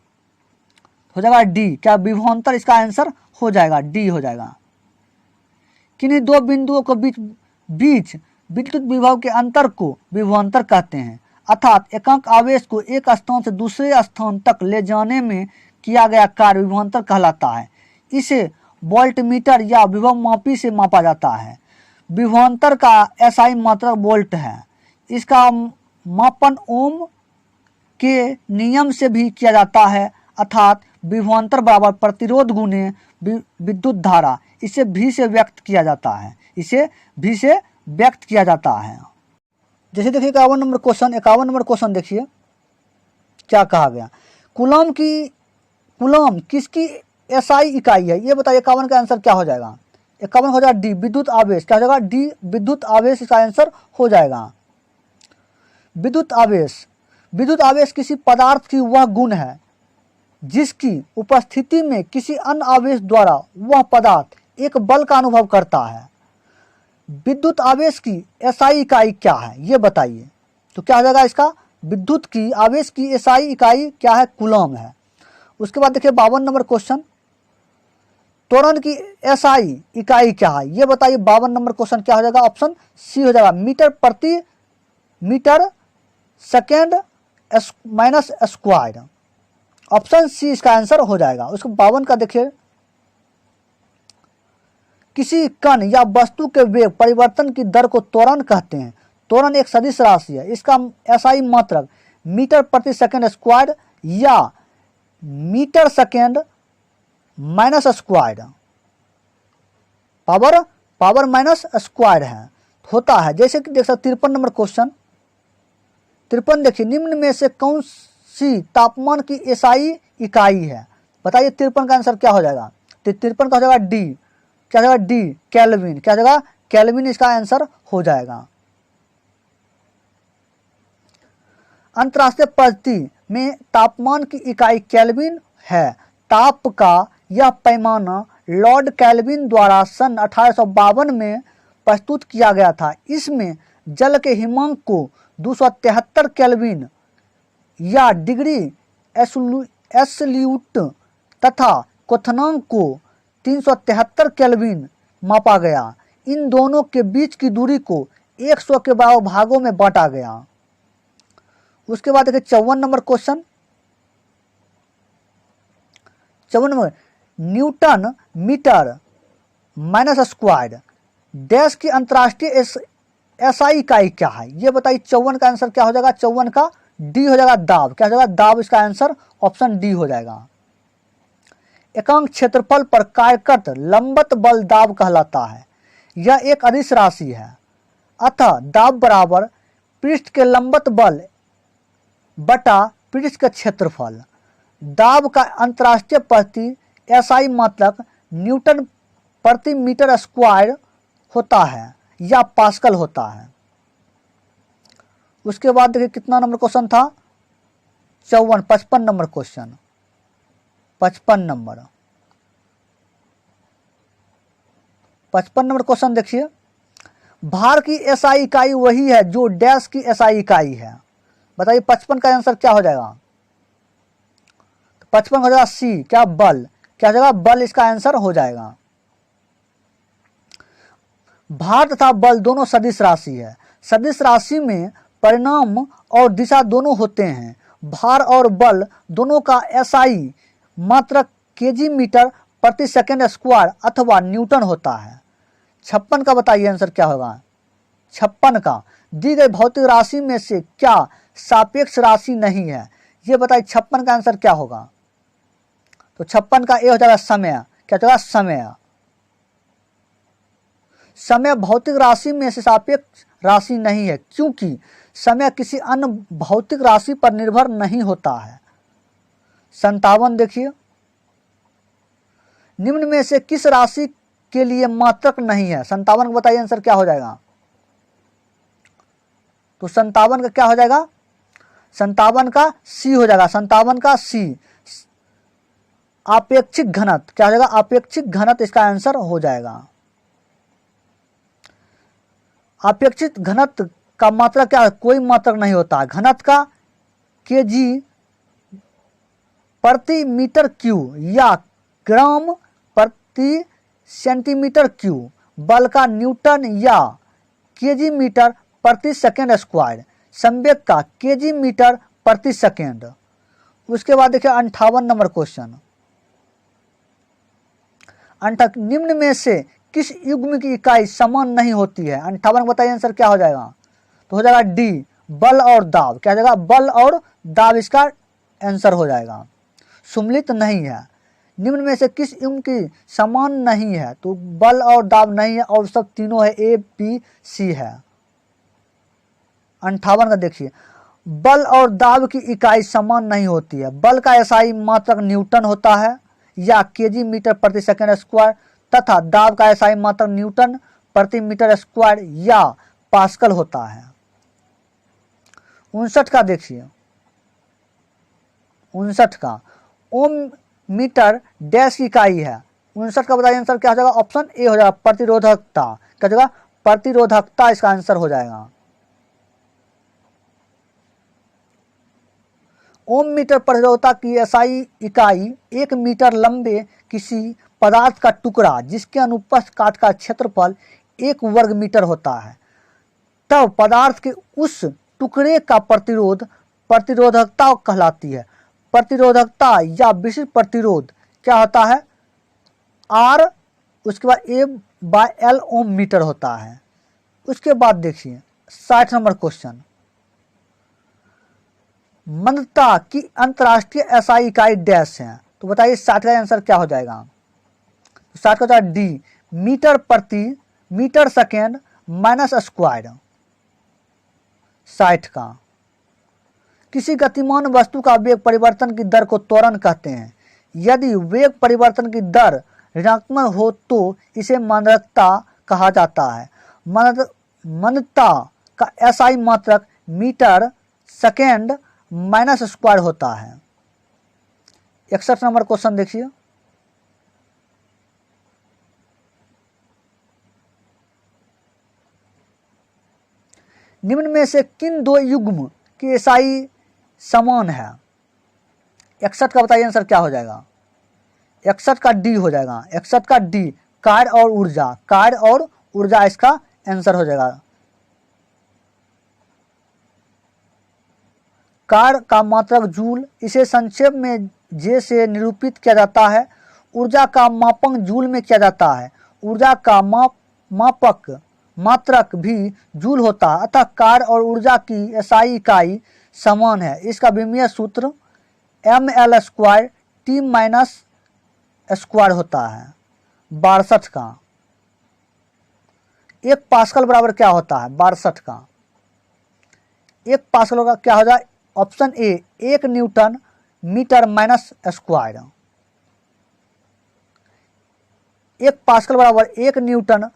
हो जाएगा डी। क्या विभवांतर इसका आंसर हो जाएगा, डी हो जाएगा। किन्हीं दो बिंदुओं के बीच विद्युत विभव के अंतर को विभवांतर कहते हैं। अर्थात एकांक आवेश को एक स्थान से दूसरे स्थान तक ले जाने में किया गया कार्य विभवांतर कहलाता है। इसे वोल्टमीटर या विभव मापी से मापा जाता है। विभवांतर का एसआई मात्रक वोल्ट है। इसका मापन ओम के नियम से भी किया जाता है। अर्थात विभवांतर बराबर प्रतिरोध गुने विद्युत धारा। इसे भी से व्यक्त किया जाता है। इसे भी से व्यक्त किया जाता है। जैसे देखिए 51 नंबर क्वेश्चन। 51 नंबर क्वेश्चन देखिए क्या कहा गया। कूलम किसकी एसआई इकाई है, ये बताइए। 51 का आंसर क्या हो जाएगा। 51 हो जाएगा डी, विद्युत आवेश। क्या हो जाएगा, डी, विद्युत आवेश इसका आंसर हो जाएगा। विद्युत आवेश, विद्युत आवेश किसी पदार्थ की वह गुण है जिसकी उपस्थिति में किसी अन्य आवेश द्वारा वह पदार्थ एक बल का अनुभव करता है। विद्युत आवेश की एसआई इकाई क्या है, ये बताइए। तो क्या हो जाएगा इसका, विद्युत की आवेश की एसआई इकाई क्या है, कूलम है। उसके बाद देखिए 52 नंबर क्वेश्चन। त्वरण की एसआई इकाई क्या है, ये बताइए। 52 नंबर क्वेश्चन क्या हो जाएगा। ऑप्शन सी हो जाएगा मीटर प्रति metre second minus square. Option C इसका आंसर हो जाएगा। उसको 52 का देखिए। किसी कण या वस्तु के वेग परिवर्तन की दर को त्वरण कहते हैं। त्वरण एक सदिश राशि है। इसका एसआई मात्रक मीटर प्रति सेकंड स्क्वायर या metre second minus square, power minus square है, होता है। जैसे कि देख सकते 53 नंबर क्वेश्चन। 53 देखिए, निम्न में से कौन सी तापमान की एसआई इकाई है, बताइए। 53 का आंसर क्या हो जाएगा। 53 का हो जाएगा डी। क्या हो जाएगा, डी, केल्विन। क्या हो जाएगा, केल्विन इसका आंसर हो जाएगा। अंतरराष्ट्रीय पद्धति में तापमान की इकाई केल्विन है। ताप का यह पैमाना लॉर्ड केल्विन द्वारा सन 1852 में प्रस्तुत किया गया था। इसमें जल के हिमांक को 273 केल्विन या डिग्री एब्सोल्यूट तथा क्वथनांक को 373 केल्विन मापा गया। इन दोनों के बीच की दूरी को 100 के बराबर भागों में बांटा गया। उसके बाद देखिए 54 number question. 54 number, newton metre minus square dash की अंतर्राष्ट्रीय एसआई इकाई क्या है, ये बताइए। 54 का आंसर क्या हो जाएगा, 54 का डी हो जाएगा, दाब। क्या हो जाएगा, दाब। इसका आंसर ऑप्शन डी हो जाएगा। एकांक क्षेत्रफल पर कार्यरत लंबवत बल दाब कहलाता है। यह एक अदिश राशि है, अतः दाब बराबर पृष्ठ के लंबवत बल बटा पृष्ठ का क्षेत्रफल। दाब का अंतर्राष्ट्रीय प्रति एसआई मात्रक न्यूटन प्रति मीटर स्क्वायर होता है या पास्कल होता है। उसके बाद देखिए कितना नंबर क्वेश्चन था, 55 number question, 55 number 55 number question देखिए। भार की एसआई इकाई वही है जो डैश की एसआई इकाई है। बताइए 55 का आंसर क्या हो जाएगा, तो 55 हो जाएगा सी, क्या बल। क्या हो जाएगा, बल इसका आंसर हो जाएगा। भार तथा बल दोनों सदिश राशि है। सदिश राशि में परिमाण और दिशा दोनों होते हैं। भार और बल दोनों का एसआई मात्रक केजी मीटर प्रति सेकंड स्क्वायर अथवा न्यूटन होता है। 56 का बताइए आंसर क्या होगा। 56 का, दी गई भौतिक राशि में से क्या सापेक्ष राशि नहीं है, ये बताइए। 56 का आंसर क्या होगा, तो 56 का ए हो जाएगा समय। क्या हो जाएगा, समय। समय भौतिक राशि में से सापेक्ष राशि नहीं है, क्योंकि समय किसी अन्य भौतिक राशि पर निर्भर नहीं होता है। 57 देखिए, निम्न में से किस राशि के लिए मात्रक नहीं है। 57 को बताइए आंसर क्या हो जाएगा, तो 57 का क्या हो जाएगा, 57 का सी हो जाएगा। 57 का सी, आपेक्षिक घनत्व। क्या हो जाएगा, आपेक्षिक घनत्व इसका आंसर हो जाएगा। अपेक्षित घनत्व का मात्रक क्या है, कोई मात्रक नहीं होता। घनत्व का केजी प्रति मीटर क्यू या ग्राम प्रति सेंटीमीटर क्यू। बल का न्यूटन या केजी मीटर प्रति सेकेंड स्क्वायर। संवेग का केजी मीटर प्रति सेकेंड। उसके बाद देखिए 58 नंबर क्वेश्चन। निम्न में से किस युग्म की इकाई समान नहीं होती है। 58 बताइए आंसर क्या हो जाएगा, तो हो जाएगा डी, बल और दाब। क्या हो जाएगा, बल और दाब इसका आंसर हो जाएगा। सुमिलित नहीं है। निम्न में से किस युग्म की समान नहीं है, तो बल और दाब नहीं है और सब तीनों है, ए बी सी है। 58 का देखिए, बल और दाब की इकाई समान नहीं होती है। बल का एसआई मात्रक न्यूटन होता है या केजी मीटर प्रति सेकेंड स्क्वायर, तथा दाब का एसआई मात्रक न्यूटन प्रति मीटर स्क्वायर या पास्कल होता है। 59 का देखिए, 59 का ओम मीटर डैश की इकाई है। 59 का बताइए आंसर क्या हो जाएगा, ऑप्शन ए हो जाएगा, प्रतिरोधकता। क्या हो जाएगा, प्रतिरोधकता इसका आंसर हो जाएगा। ओम मीटर प्रतिरोधकता की एसआई इकाई 1 मीटर लंबे किसी पदार्थ का टुकड़ा जिसके अनुपस्थ काट का क्षेत्रफल 1 वर्ग मीटर होता है, तब पदार्थ के उस टुकड़े का प्रतिरोध प्रतिरोधकता कहलाती है। प्रतिरोधकता या विशिष्ट प्रतिरोध क्या होता है, आर, उसके बाद ए बाय एल ओम मीटर होता है। उसके बाद देखिए 60 नंबर क्वेश्चन। मंदता की अंतर्राष्ट्रीय एसआई इकाई डैश है, तो बताइए 60 का आंसर क्या हो जाएगा। 60 का होता है डी, मीटर प्रति मीटर सेकेंड माइनस स्क्वायर। 60 का, किसी गतिमान वस्तु का वेग परिवर्तन की दर को त्वरण कहते हैं। यदि वेग परिवर्तन की दर ऋणात्मक हो तो इसे मंदता कहा जाता है। मंदता का एसआई मात्रक मीटर सेकेंड माइनस स्क्वायर होता है। 61 नंबर क्वेश्चन देखिए। निम्न में से किन दो युग्म की एसआई समान है। 61 का बताइए आंसर क्या हो जाएगा। 61 का डी हो जाएगा। 61 का डी, कार्य और ऊर्जा। कार्य और ऊर्जा इसका आंसर हो जाएगा। कार्य का मात्रक जूल, इसे संक्षेप में जे से निरूपित किया जाता है। ऊर्जा का मापक जूल में किया जाता है। ऊर्जा का मापक मात्रक भी जूल होता है, अतः कार्य और ऊर्जा की एसआई इकाई समान है। इसका विमीय सूत्र ml square T minus square होता है। 62 का 1 पास्कल बराबर क्या होता है? 62 का 1 पास्कल का क्या हो जाए? Option A 1 newton metre minus square. 1 pascal बराबर 1 न्यूटन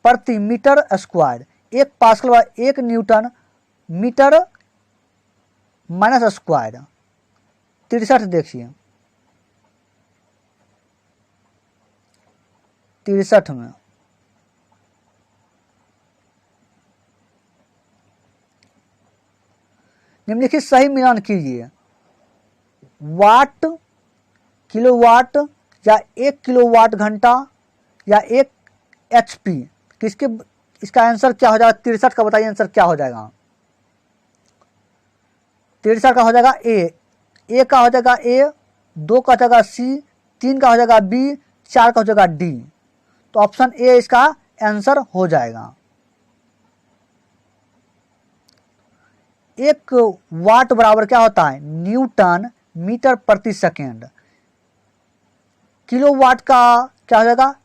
प्रति मीटर स्क्वायर। 1 पास्कल बराबर 1 न्यूटन मीटर माइनस स्क्वायर। 63 देखिए, 63 में निम्नलिखित सही मिलान कीजिए। वाट, किलोवाट या 1 किलोवाट घंटा या 1 एचपी, किसके इसका आंसर क्या हो जाएगा? 63 का बताइए आंसर क्या हो जाएगा? 63 का हो जाएगा ए का हो जाएगा ए, 2 का हो जाएगा सी, 3 का हो जाएगा बी, 4 का हो जाएगा डी। तो ऑप्शन ए इसका आंसर हो जाएगा। 1 वाट बराबर क्या होता है? न्यूटन मीटर प्रति सेकेंड। किलोवाट का क्या हो जाएगा?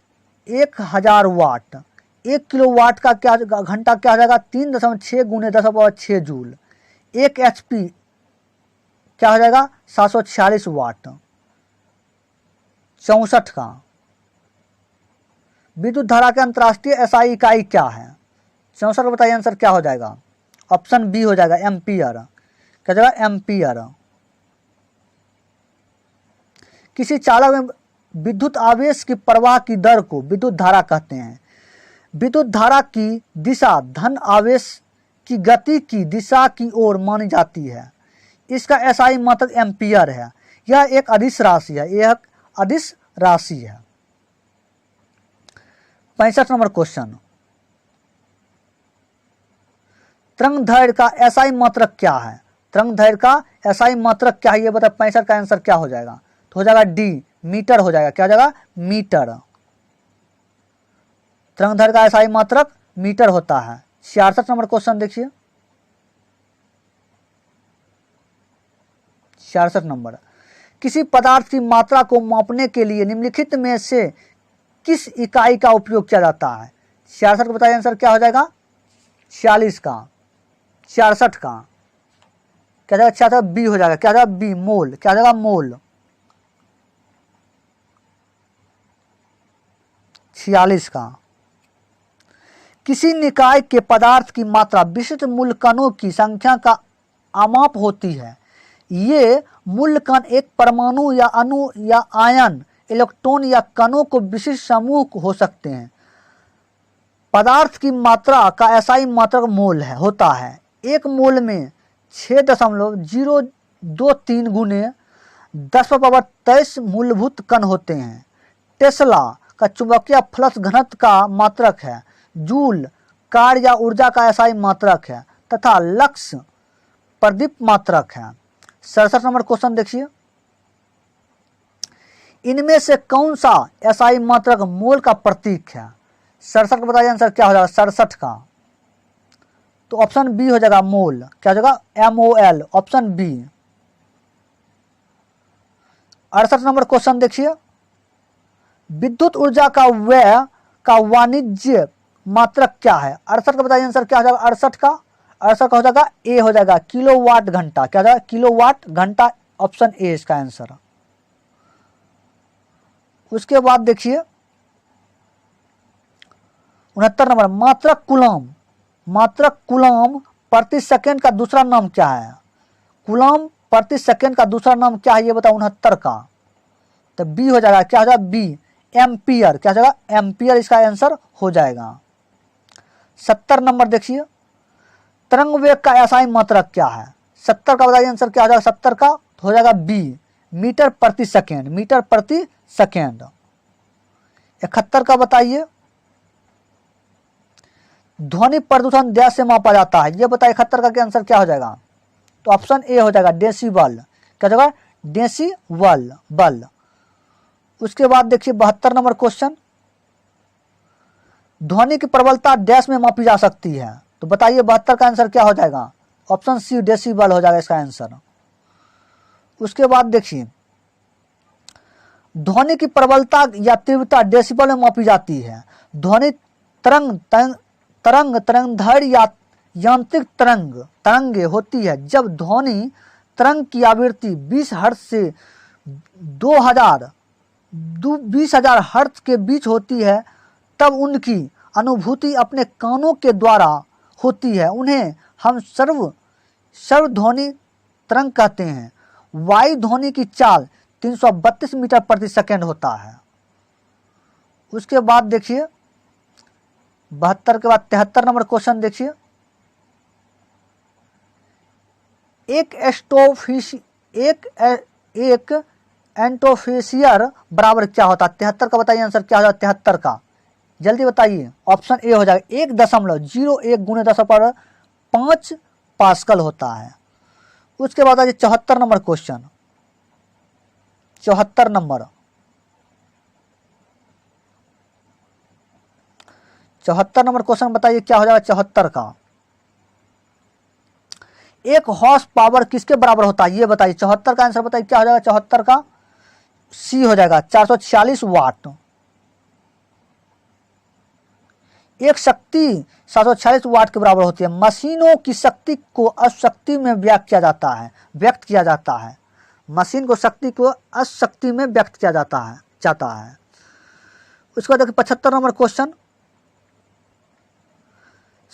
1000 वाट। 1 किलोवाट का क्या घंटा क्या हो जाएगा? 3.6 गुने 10⁻6 जूल। 1 एचपी क्या हो जाएगा? 746 वाट। 64 का विद्युत धारा के अंतर्राष्ट्रीय एसआई इकाई क्या है? 64 का बताइए आंसर क्या हो जाएगा? ऑप्शन बी हो जाएगा एम्पियर। क्या जाएगा? एम्पियर। किसी चालक में विद्युत आवेश की प्रवाह की दर को विद्युत धारा कहते हैं। विद्युत धारा की दिशा धन आवेश की गति की दिशा की ओर मानी जाती है। इसका एसआई मात्रक एम्पियर है। यह एक अदिश राशि है। यह एक अदिश राशि है। 65 नंबर क्वेश्चन, तरंगदैर्घ्य का एसआई मात्रक क्या है? तरंगदैर्घ्य का एसआई मात्रक क्या है ये बता। 65 का आंसर क्या हो जाएगा? तो हो जाएगा डी, मीटर हो जाएगा। क्या हो जाएगा? मीटर। तरंगदैर्घ्य का एसआई मात्रक मीटर होता है। 66 नंबर क्वेश्चन देखिए, 66 नंबर, किसी पदार्थ की मात्रा को मापने के लिए निम्नलिखित में से किस इकाई का उपयोग किया जाता है? 66 का बताइए आंसर क्या हो जाएगा? 46 का 66 का क्या जाएगा? 66 बी हो जाएगा। क्या जाएगा? बी, मोल। क्या जाएगा? मोल। 46 का किसी निकाय के पदार्थ की मात्रा विशिष्ट मूल कणों की संख्या का आमाप होती है। ये मूल कण एक परमाणु या अणु या आयन, इलेक्ट्रॉन या कणों को विशिष्ट समूह हो सकते हैं। पदार्थ की मात्रा का एसआई मात्रक मोल है होता है। एक मोल में 6.023 गुने 10⁻23 मूलभूत कण होते हैं। टेस्ला का चुंबकीय फ्लक्स घनत्व का मात्रक है। जूल कार्य या ऊर्जा का एसआई मात्रक है तथा लक्स प्रदीप मात्रक है। 67 नंबर क्वेश्चन देखिए, इनमें से कौन सा एसआई मात्रक मोल का प्रतीक है? 67 का बताइए आंसर क्या हो जाएगा? 67 का तो ऑप्शन बी हो जाएगा मोल। क्या हो जाएगा? MOL, option B. 68 number question देखिए, विद्युत ऊर्जा का व्यय का वाणिज्य मात्रक क्या है? 68 का बताइए आंसर क्या हो जाएगा? 68 का हो जाएगा ए हो जाएगा किलोवाट घंटा। क्या हो जाएगा? किलोवाट घंटा। ऑप्शन ए इसका आंसर। उसके बाद देखिए 69 नंबर, मात्रक कूलम। मात्रक कूलम प्रति सेकंड का दूसरा नाम क्या है? कूलम प्रति सेकंड का दूसरा नाम क्या है ये बताओ। 69 का तो बी हो जाएगा। क्या हो जाएगा? B, ampere. क्या हो जाएगा? एम्पियर इसका आंसर हो जाएगा। 70 नंबर देखिए, तरंग वेग का एसआई मात्रक क्या है? 70 का बताइए आंसर क्या हो जाएगा? 70 का तो हो जाएगा बी, मीटर प्रति सेकेंड। मीटर प्रति सेकेंड। 71 का बताइए, ध्वनि प्रदूषण डैश से मापा जाता है ये बताइए। 71 का आंसर क्या हो जाएगा? तो ऑप्शन ए हो जाएगा डेसिबल। क्या हो जाएगा? डेसिबल बल। उसके बाद देखिए 72 नंबर क्वेश्चन, ध्वनि की प्रबलता डैश में मापी जा सकती है, तो बताइए 72 का आंसर क्या हो जाएगा? ऑप्शन सी डेसिबल हो जाएगा इसका आंसर। उसके बाद देखिए ध्वनि की प्रबलता या तीव्रता डेसिबल में मापी जाती है। ध्वनि तरंगधैर्घ्य या यांत्रिक तरंगे होती है जब ध्वनि तरंग की आवृत्ति 20 हर्ट्ज से 20,000 हर्ट्ज के बीच होती है, तब उनकी अनुभूति अपने कानों के द्वारा होती है। उन्हें हम सर्वध्वनि तरंग कहते हैं। वायु ध्वनि की चाल 332 मीटर प्रति सेकेंड होता है। उसके बाद देखिए 72 के बाद 73 नंबर क्वेश्चन देखिए, एक एंटोफेसियर बराबर क्या होता है? 73 का बताइए आंसर क्या हो जाएगा 73 का, जल्दी बताइए। ऑप्शन ए हो जाएगा 1.01 गुणे 10⁵ पास्कल होता है। उसके बाद आइए 74 नंबर क्वेश्चन, 74 नंबर क्वेश्चन बताइए क्या हो जाएगा 74 का। एक हॉर्स पावर किसके बराबर होता है ये बताइए। 74 का आंसर बताइए क्या हो जाएगा 74 का? सी हो जाएगा 446 वाट। एक शक्ति 746 वाट के बराबर होती है। मशीनों की शक्ति को अशक्ति में व्यक्त किया जाता है। मशीन को शक्ति को अशक्ति में व्यक्त किया जाता है। उसके बाद देखिए 75 नंबर क्वेश्चन,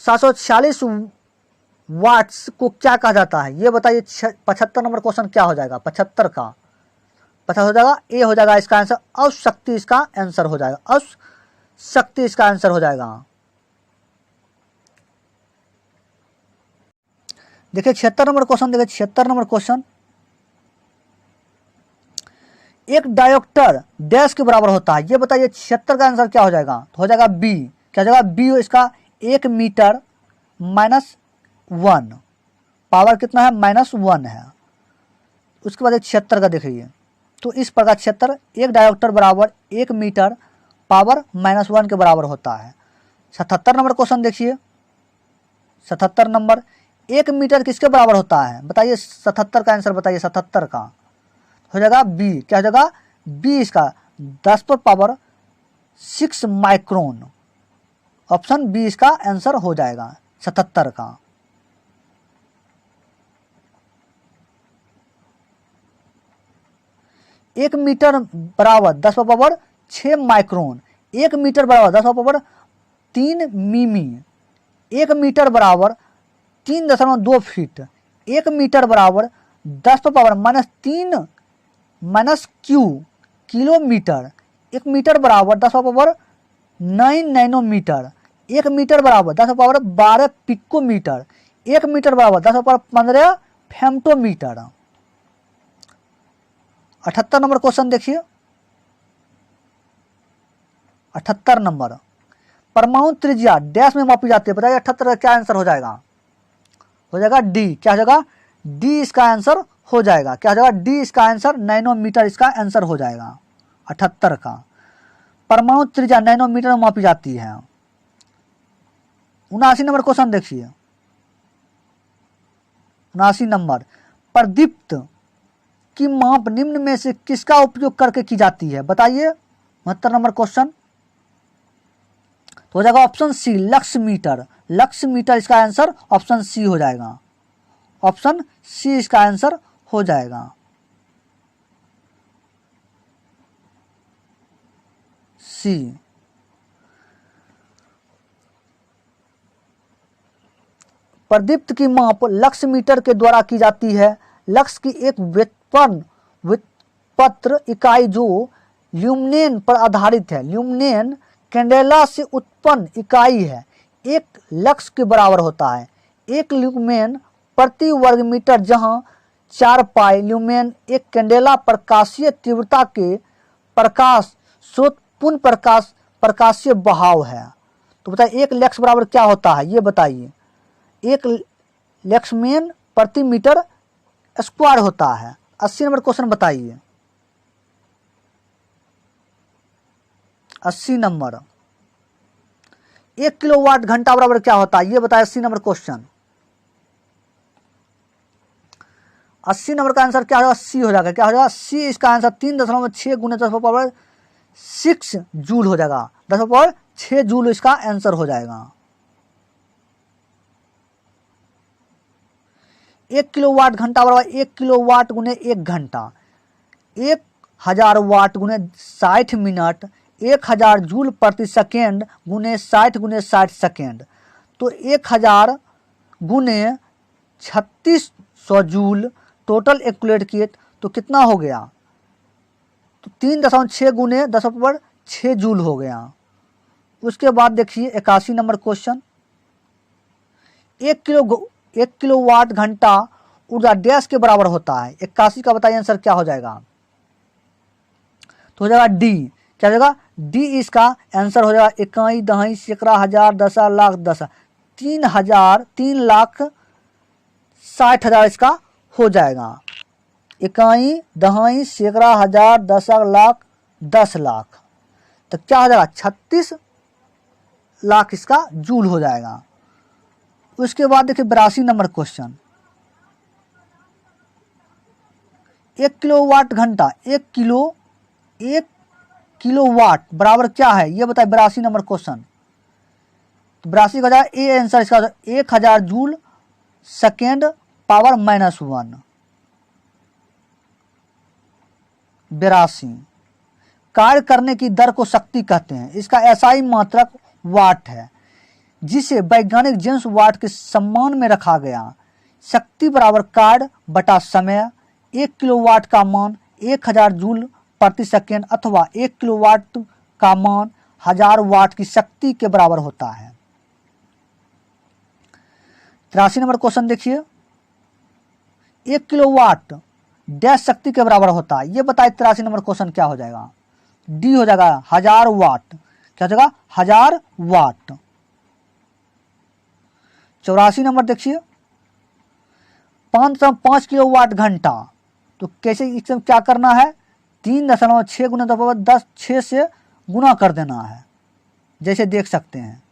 746 वाट्स को क्या कहा जाता है ये बताइए। 75 नंबर क्वेश्चन क्या हो जाएगा 75 का? 50 हो जाएगा, ए हो जाएगा इसका आंसर। अशक्ति इसका आंसर हो जाएगा। अशक्ति इसका आंसर हो जाएगा। देखिए 76 नंबर क्वेश्चन, देखिए 76 नंबर क्वेश्चन, एक डायोप्टर डैश के बराबर होता है ये बताइए। 76 का आंसर क्या हो जाएगा? तो हो जाएगा बी। क्या हो जाएगा? बी इसका 1 मीटर -1, पावर कितना है? -1 है। उसके बाद 76 का देखिए, तो इस प्रकार 76 एक डायोप्टर बराबर 1 मीटर पावर -1 के बराबर होता है। 77 नंबर क्वेश्चन देखिए, 77 नंबर, 1 मीटर किसके बराबर होता है बताइए। 77 का आंसर बताइए। 77 का हो जाएगा बी। क्या हो जाएगा? बी इसका 10⁻6 माइक्रोन। ऑप्शन बी इसका आंसर हो जाएगा 77 का। एक मीटर बराबर 10⁻6 माइक्रोन। 1 मीटर बराबर 10⁻3 मिमी। 1 मीटर बराबर 3.2 फीट। 1 मीटर बराबर 10⁻³ किलोमीटर। 1 मीटर बराबर 10⁻9 नैनोमीटर। 1 मीटर बराबर 10⁻12 पिकोमीटर। 1 मीटर बराबर 10⁻15 फेम्टोमीटर। 78 नंबर क्वेश्चन देखिए, 78 नंबर, परमाणु त्रिज्या डैश में मापी जाती है बताइए। 78 का क्या आंसर हो जाएगा? हो जाएगा डी। क्या हो जाएगा? डी इसका आंसर हो जाएगा। क्या हो जाएगा? डी इसका आंसर, नैनोमीटर इसका आंसर हो जाएगा 78 का। परमाणु त्रिज्या नैनोमीटर में मापी जाती है। 79 नंबर क्वेश्चन देखिए, 79 नंबर, प्रदीप्त की माप निम्न में से किसका उपयोग करके की जाती है बताइए। 72 नंबर क्वेश्चन, तो हो जाएगा option C lux metre. Lux metre इसका आंसर ऑप्शन सी हो जाएगा। ऑप्शन सी इसका आंसर हो जाएगा। सी। प्रदीप्त की माप लक्स मीटर के द्वारा की जाती है। लक्स की एक व्युत्पन्न इकाई जो ल्यूमिनेन पर आधारित है। ल्यूमिनेन कैंडेला से उत्पन्न इकाई है। 1 लक्स के बराबर होता है। 1 ल्यूमेन प्रति वर्ग मीटर, जहां 4 पाई ल्यूमेन एक कैंडेला प्रकाशीय तीव्रता के प्रकाश स्रोत पुनः प्रकाशीय बहाव है। तो बताइए 1 लक्स बराबर क्या होता है ये बताइए। 1 लक्समेन प्रति मीटर स्क्वायर होता है। 80 नंबर क्वेश्चन बताइए। 80 नंबर, 1 किलोवाट घंटा बराबर क्या होता है ये बताए। 80 नंबर क्वेश्चन, 80 नंबर का आंसर क्या होगा, सी हो जाएगा। क्या हो जाएगा, सी इसका आंसर 3.6 गुने 10⁻6 जूल हो जाएगा। 10⁻6 जूल इसका आंसर हो जाएगा। 1 किलोवाट घंटा बराबर 1 किलोवाट गुने 1 घंटा, 1000 वाट गुने 60 मिनट, 1000 जूल प्रति सेकेंड गुने 60 गुने 60 सेकेंड। तो 1000 गुने 3600 जूल टोटल कैलकुलेट किए तो कितना हो गया, तो 3.6 गुने 10⁻6 जूल हो गया। उसके बाद देखिए 81 नंबर क्वेश्चन, 1 किलोवाट घंटा ऊर्जा डैश के बराबर होता है। 81 का बताइए आंसर क्या हो जाएगा, तो हो जाएगा डी। क्या हो जाएगा, डी इसका आंसर हो जाएगा। इकाई दहाई सैकड़ा हजार दशा लाख दस, 3,60,000 इसका हो जाएगा। इकाई दहाई सैकड़ा हजार दशा लाख 10 लाख, तो क्या हो जाएगा 36 लाख इसका जूल हो जाएगा। उसके बाद देखिए 82 नंबर क्वेश्चन, 1 किलोवाट घंटा, 1 किलोवाट बराबर क्या है ये बताए। 82 नंबर क्वेश्चन, तो 82 का जाएगा ए आंसर इसका 1000 जूल सेकेंड पावर -1। 82 कार्य करने की दर को शक्ति कहते हैं। इसका एसआई मात्रक वाट है, जिसे वैज्ञानिक जेम्स वाट के सम्मान में रखा गया। शक्ति बराबर कार्य बटा समय। 1 किलोवाट का मान 1000 जूल प्रति सेकेंड अथवा 1 किलोवाट का मान 1000 वाट की शक्ति के बराबर होता है। 83 नंबर क्वेश्चन देखिए, 1 किलोवाट डैश शक्ति के बराबर होता है ये बताए। 83 नंबर क्वेश्चन क्या हो जाएगा, डी हो जाएगा 1000 वाट। क्या हो जाएगा, 1000 वाट। 84 नंबर देखिए, 5.5 किलोवाट घंटा, तो कैसे इसमें क्या करना है, 3.6 गुना 10⁻10 से गुना कर देना है। जैसे देख सकते हैं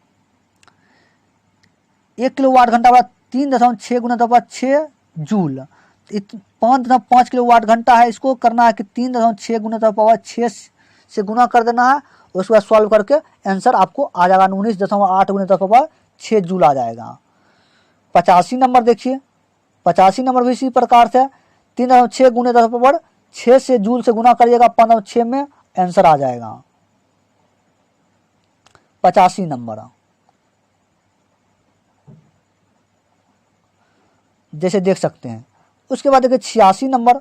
1 किलोवाट घंटा बराबर 3.6 गुना 10⁻6 जूल। 5.5 किलोवाट घंटा है, इसको करना है कि 3.6 गुना 10⁻6 से गुना कर देना है। उसके बाद सॉल्व करके आंसर आपको आ जाएगा 19.8 गुना 10⁻6 जूल आ जाएगा। 85 नंबर देखिए, 85 नंबर भी इसी प्रकार से 3.6 गुने 10⁻6 से जूल से गुना करिएगा 5.6 में आंसर आ जाएगा 85 नंबर। जैसे देख सकते हैं। उसके बाद देखिए 86 नंबर,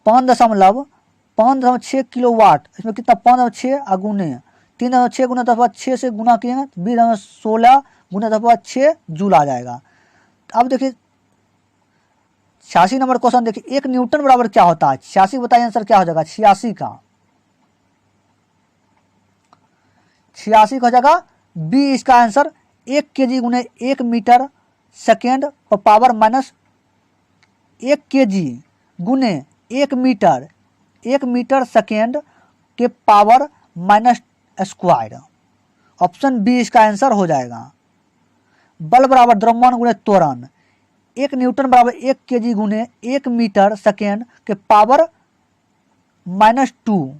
5.6 किलोवाट, इसमें कितना 5.6 अगुने 3.6 गुना 10⁻6 से गुना किए 20.16 गुना 10⁻6 जूल आ जाएगा। अब देखिए 86 नंबर क्वेश्चन देखिए, 1 न्यूटन बराबर क्या होता है। 86 बताइए आंसर क्या हो जाएगा 86 का। 86 का हो जाएगा बी इसका आंसर 1 kg गुने 1 मीटर सेकेंड पर पावर -1 kg गुने 1 मीटर सेकेंड के पावर -स्क्वायर। ऑप्शन बी इसका आंसर हो जाएगा। बल बराबर द्रव्यमान गुणे त्वरण, 1 न्यूटन बराबर 1 kg गुने 1 मीटर सेकेंड के पावर -2।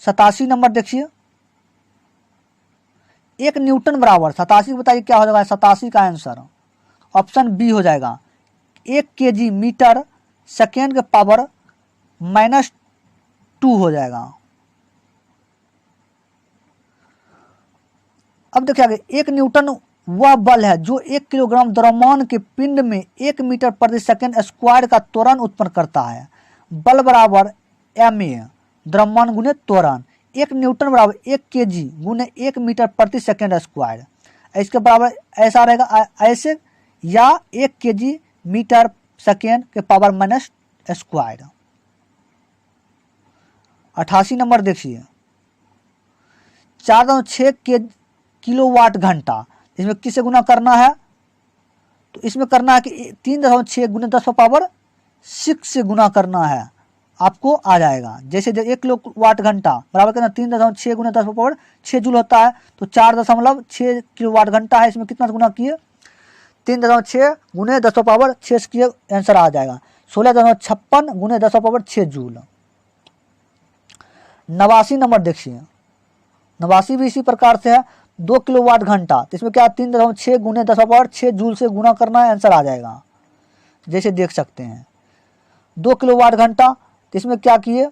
87 नंबर देखिए, 1 न्यूटन बराबर 87 बताइए क्या हो जाएगा 87 का आंसर। ऑप्शन बी हो जाएगा 1 kg मीटर सेकेंड के पावर -2 हो जाएगा। अब देखिए आगे, 1 न्यूटन वह बल है जो 1 किलोग्राम द्रव्यमान के पिंड में 1 मीटर प्रति सेकेंड स्क्वायर का त्वरण उत्पन्न करता है। बल बराबर ma द्रव्यमान गुने त्वरण। 1 न्यूटन बराबर 1 kg गुने 1 मीटर प्रति सेकेंड स्क्वायर। इसके बराबर ऐसा रहेगा ऐसे, या 1 kg मीटर सेकेंड के पावर -स्क्वायर। 88 नंबर देखिए, 4.6 किलोवाट घंटा, इसमें किससे गुना करना है, तो इसमें करना है कि 3.6 गुने 10 पावर 6 से गुना करना है, आपको आ जाएगा। जैसे 1 किलो वाट घंटा बराबर कितना 3.6 गुना 10 पावर 6 जूल होता है, तो 4.6 किलो वाट घंटा है, इसमें कितना गुना किए 3.6 गुने 10 पावर 6 किए, आंसर आ जाएगा 16.56 गुने 10 पावर 6 जूल। 89 नंबर देखिए, 89 भी इसी प्रकार से है, 2 किलो वाट घंटा, तो इसमें क्या 3.6 गुने 10 पावर 6 जूल से गुना करना है, आंसर आ जाएगा। जैसे देख सकते हैं 2 किलो वाट घंटा, तो इसमें क्या किए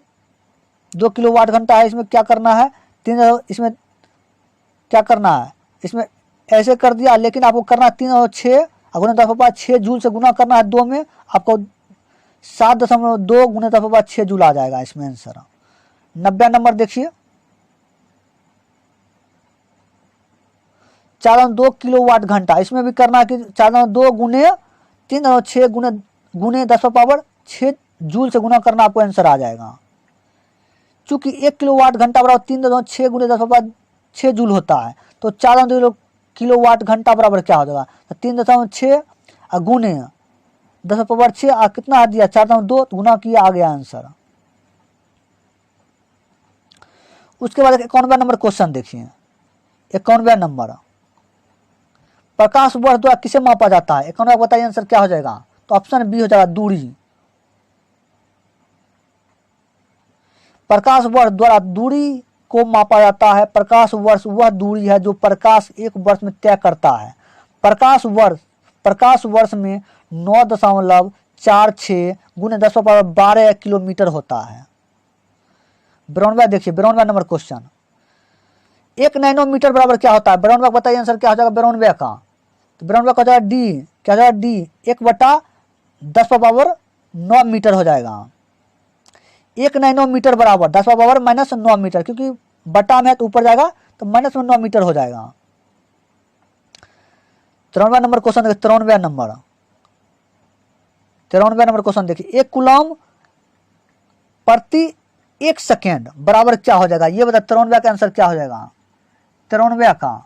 2 किलो वाट घंटा है, इसमें क्या करना है इसमें क्या करना है, इसमें ऐसे कर दिया, लेकिन आपको करना है 3.6 गुना 10 पावर 6 जूल से गुना करना है 2 में, आपको 7.2 गुना 10 पावर 6 जूल आ जाएगा इसमें आंसर। 90 नंबर देखिए, 4.2 किलो वाट घंटा, इसमें भी करना है कि 4.2 गुने 3.6 गुने 10 पावर 6 जूल से गुना करना, आपको आंसर आ जाएगा। चूंकि 1 किलो वाट घंटा बराबर 3.6 गुने 10 पावर 6 जूल होता है, तो 4.2 किलो वाट घंटा बराबर क्या हो जाएगा, तो 3.6 गुने 10 पावर 6 कितना दिया 4.2 गुना किया, आ गया आंसर। उसके बाद 91 नंबर क्वेश्चन देखिए, 91 नंबर, प्रकाश वर्ष द्वारा किसे मापा जाता है, 91 बताइए आंसर क्या हो जाएगा, तो ऑप्शन बी हो जाएगा दूरी। प्रकाश वर्ष द्वारा दूरी को मापा जाता है। प्रकाश वर्ष वह दूरी है जो प्रकाश एक वर्ष में तय करता है। प्रकाश वर्ष में 9.46 गुने 10 पावर 12 किलोमीटर होता है। 92 देखिए, 92 नंबर क्वेश्चन, 1 नैनोमीटर बराबर क्या होता है, 92 बताइए आंसर क्या हो जाएगा 92 का, तो 92 का हो जाएगा डी, क्या हो जाएगा डी, 1/10⁻9 मीटर हो जाएगा। 1 नैनोमीटर बराबर 10⁻⁻9 मीटर, क्योंकि बटा में है तो ऊपर जाएगा, तो -9 मीटर हो जाएगा। 93 नंबर क्वेश्चन देखिए, 93 नंबर क्वेश्चन देखिए, 1 कूलम प्रति 1 सेकेंड बराबर क्या हो जाएगा, ये बता 93 का आंसर क्या हो जाएगा, 93 का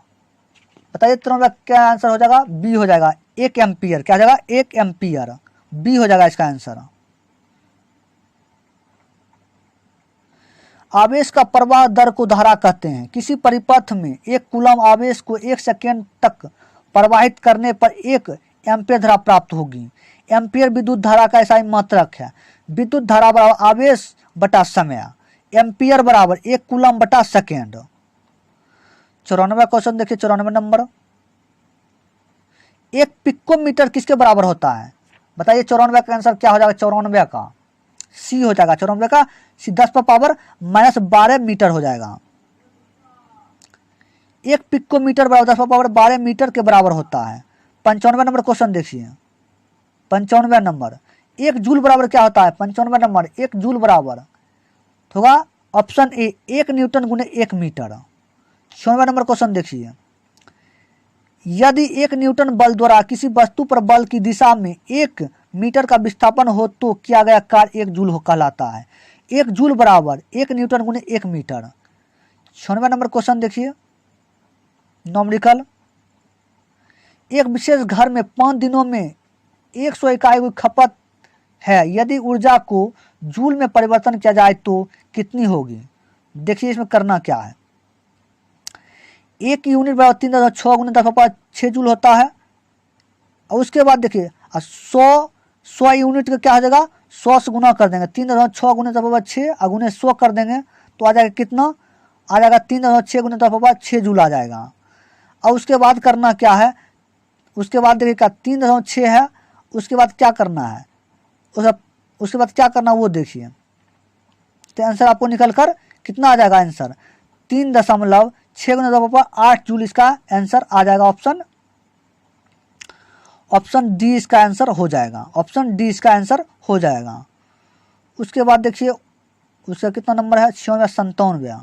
बताइए, 93 क्या आंसर हो जाएगा, बी हो जाएगा 1 एम्पियर, क्या हो जाएगा 1 एम्पियर, बी हो जाएगा इसका आंसर। आवेश का प्रवाह दर को धारा कहते हैं। किसी परिपथ में 1 कूलम आवेश को 1 सेकेंड तक प्रवाहित करने पर 1 एम्पियर धारा प्राप्त होगी। एम्पियर विद्युत धारा का ऐसा ही मात्रक है। विद्युत धारा बराबर आवेश बटा समय, एम्पियर बराबर 1 कूलम बटा सेकेंड। 94 क्वेश्चन देखिए, 94 नंबर, 1 पिकोमीटर किसके बराबर होता है, बताइए 94 का आंसर क्या हो जाएगा, 94 का सी हो जाएगा, 94 का सी 10⁻⁻12 मीटर हो जाएगा। 1 पिकोमीटर बराबर 10⁻12 मीटर के बराबर होता है। 95 नंबर क्वेश्चन देखिए, 95 नंबर, 1 जूल बराबर क्या होता है, 95 नंबर 1 जूल बराबर होगा ऑप्शन ए 1 न्यूटन गुने 1 मीटर। 96 नंबर क्वेश्चन देखिए, यदि 1 न्यूटन बल द्वारा किसी वस्तु पर बल की दिशा में 1 मीटर का विस्थापन हो तो किया गया कार्य 1 जूल कहलाता है। 1 जूल बराबर 1 न्यूटन गुने 1 मीटर। 96 नंबर क्वेश्चन देखिए, न्यूमेरिकल, एक विशेष घर में 5 दिनों में 100 इकाई की खपत है, यदि ऊर्जा को जूल में परिवर्तन किया जाए तो कितनी होगी। देखिए इसमें करना क्या है, 1 यूनिट बराबर 3.6 गुने 10⁻6 जूल होता है। और उसके बाद देखिए 100 यूनिट का क्या हो जाएगा, 100 से गुना कर देंगे, 3.6 गुने 10⁻6 और गुने 100 कर देंगे तो आ जाएगा कितना, आ जाएगा 3.6 गुने 10⁻6 जूल आ जाएगा। और उसके बाद करना क्या है, उसके बाद देखिए क्या 3.6 है, उसके बाद क्या करना है, उसके बाद क्या करना वो देखिए, तो आंसर आपको निकल कर कितना आ जाएगा, आंसर 3.6 गुने 10⁻8 जूल इसका आंसर आ जाएगा। ऑप्शन डी इसका आंसर हो जाएगा, ऑप्शन डी इसका आंसर हो जाएगा। उसके बाद देखिए उसका कितना नंबर है, 97।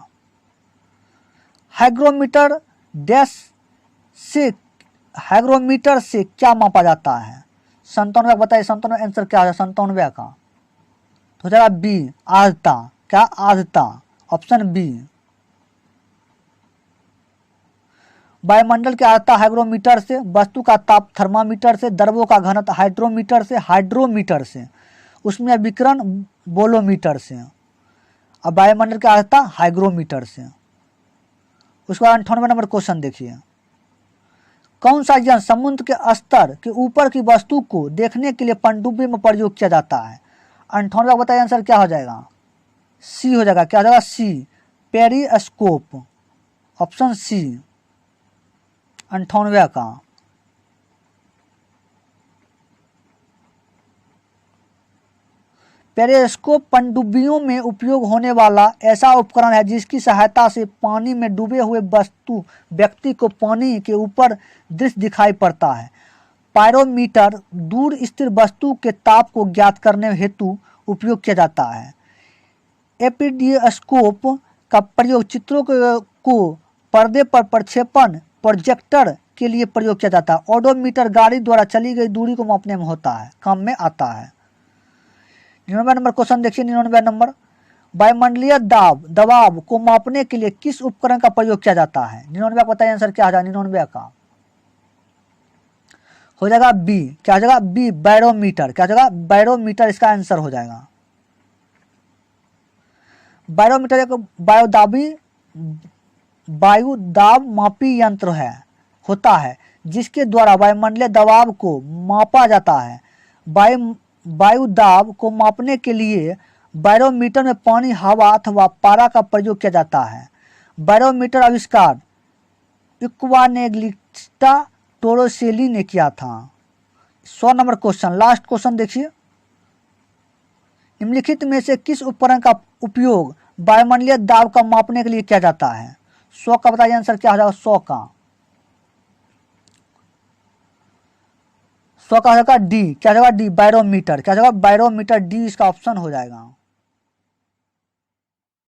हाइग्रोमीटर से क्या मापा जाता है, 97 बताइए, 97 आंसर क्या है 97 का, तो हो जाएगा बी आर्द्रता, क्या आर्द्रता, ऑप्शन बी। वायुमंडल की आर्द्रता हाइग्रोमीटर से, वस्तु का ताप थर्मामीटर से, द्रवों का घनत्व हाइड्रोमीटर से, उसमें विकिरण बोलोमीटर से, और वायुमंडल क्या आता है हाइग्रोमीटर से। उसके बाद 98 नंबर क्वेश्चन देखिए, कौन सा यंत्र समुद्र के स्तर के ऊपर की वस्तु को देखने के लिए पनडुब्बी में प्रयोग किया जाता है? 98 का बताइए आंसर क्या हो जाएगा, सी हो जाएगा। क्या हो जाएगा, सी, पेरिस्कोप, ऑप्शन सी 98 का। पेरिस्कोप पनडुब्बियों में उपयोग होने वाला ऐसा उपकरण है जिसकी सहायता से पानी में डूबे हुए व्यक्ति को पानी के ऊपर दृश्य दिखाई पड़ता है। पायरोमीटर दूर स्थिर वस्तु के ताप को ज्ञात करने हेतु उपयोग किया जाता है। एपिडियोस्कोप का प्रयोग चित्रों को पर्दे पर प्रक्षेपण प्रोजेक्टर के लिए प्रयोग किया जाता है। ओडोमीटर गाड़ी द्वारा चली गई दूरी को मापने में होता है, काम में आता है। 99 नंबर क्वेश्चन देखिए, 99 नंबर, वायुमंडलीय दबाव को मापने के लिए किस उपकरण का प्रयोग किया जाता है? 99 का बताइए आंसर क्या हो जाएगा, 99 का हो जाएगा बी। क्या हो जाएगा, बी, बैरोमीटर। क्या हो जाएगा, बैरोमीटर इसका आंसर हो जाएगा। बैरोमीटर एक वायुदाब मापी यंत्र होता है जिसके द्वारा वायुमंडलीय दबाव को मापा जाता है। वायुदाब को मापने के लिए बैरोमीटर में पानी, हवा अथवा पारा का प्रयोग किया जाता है। बैरोमीटर आविष्कार इक्वानेग्लिस्टा टोरोसेली ने किया था। 100 नंबर क्वेश्चन, लास्ट क्वेश्चन देखिए, निम्नलिखित में से किस उपकरण का उपयोग वायुमंडलीय दाब का मापने के लिए किया जाता है? 100 का बताइए आंसर क्या हो जाएगा, 100 का हो जाएगा डी। क्या हो जाएगा, डी, बैरोमीटर। क्या हो जाएगा, बैरोमीटर, डी इसका ऑप्शन हो जाएगा।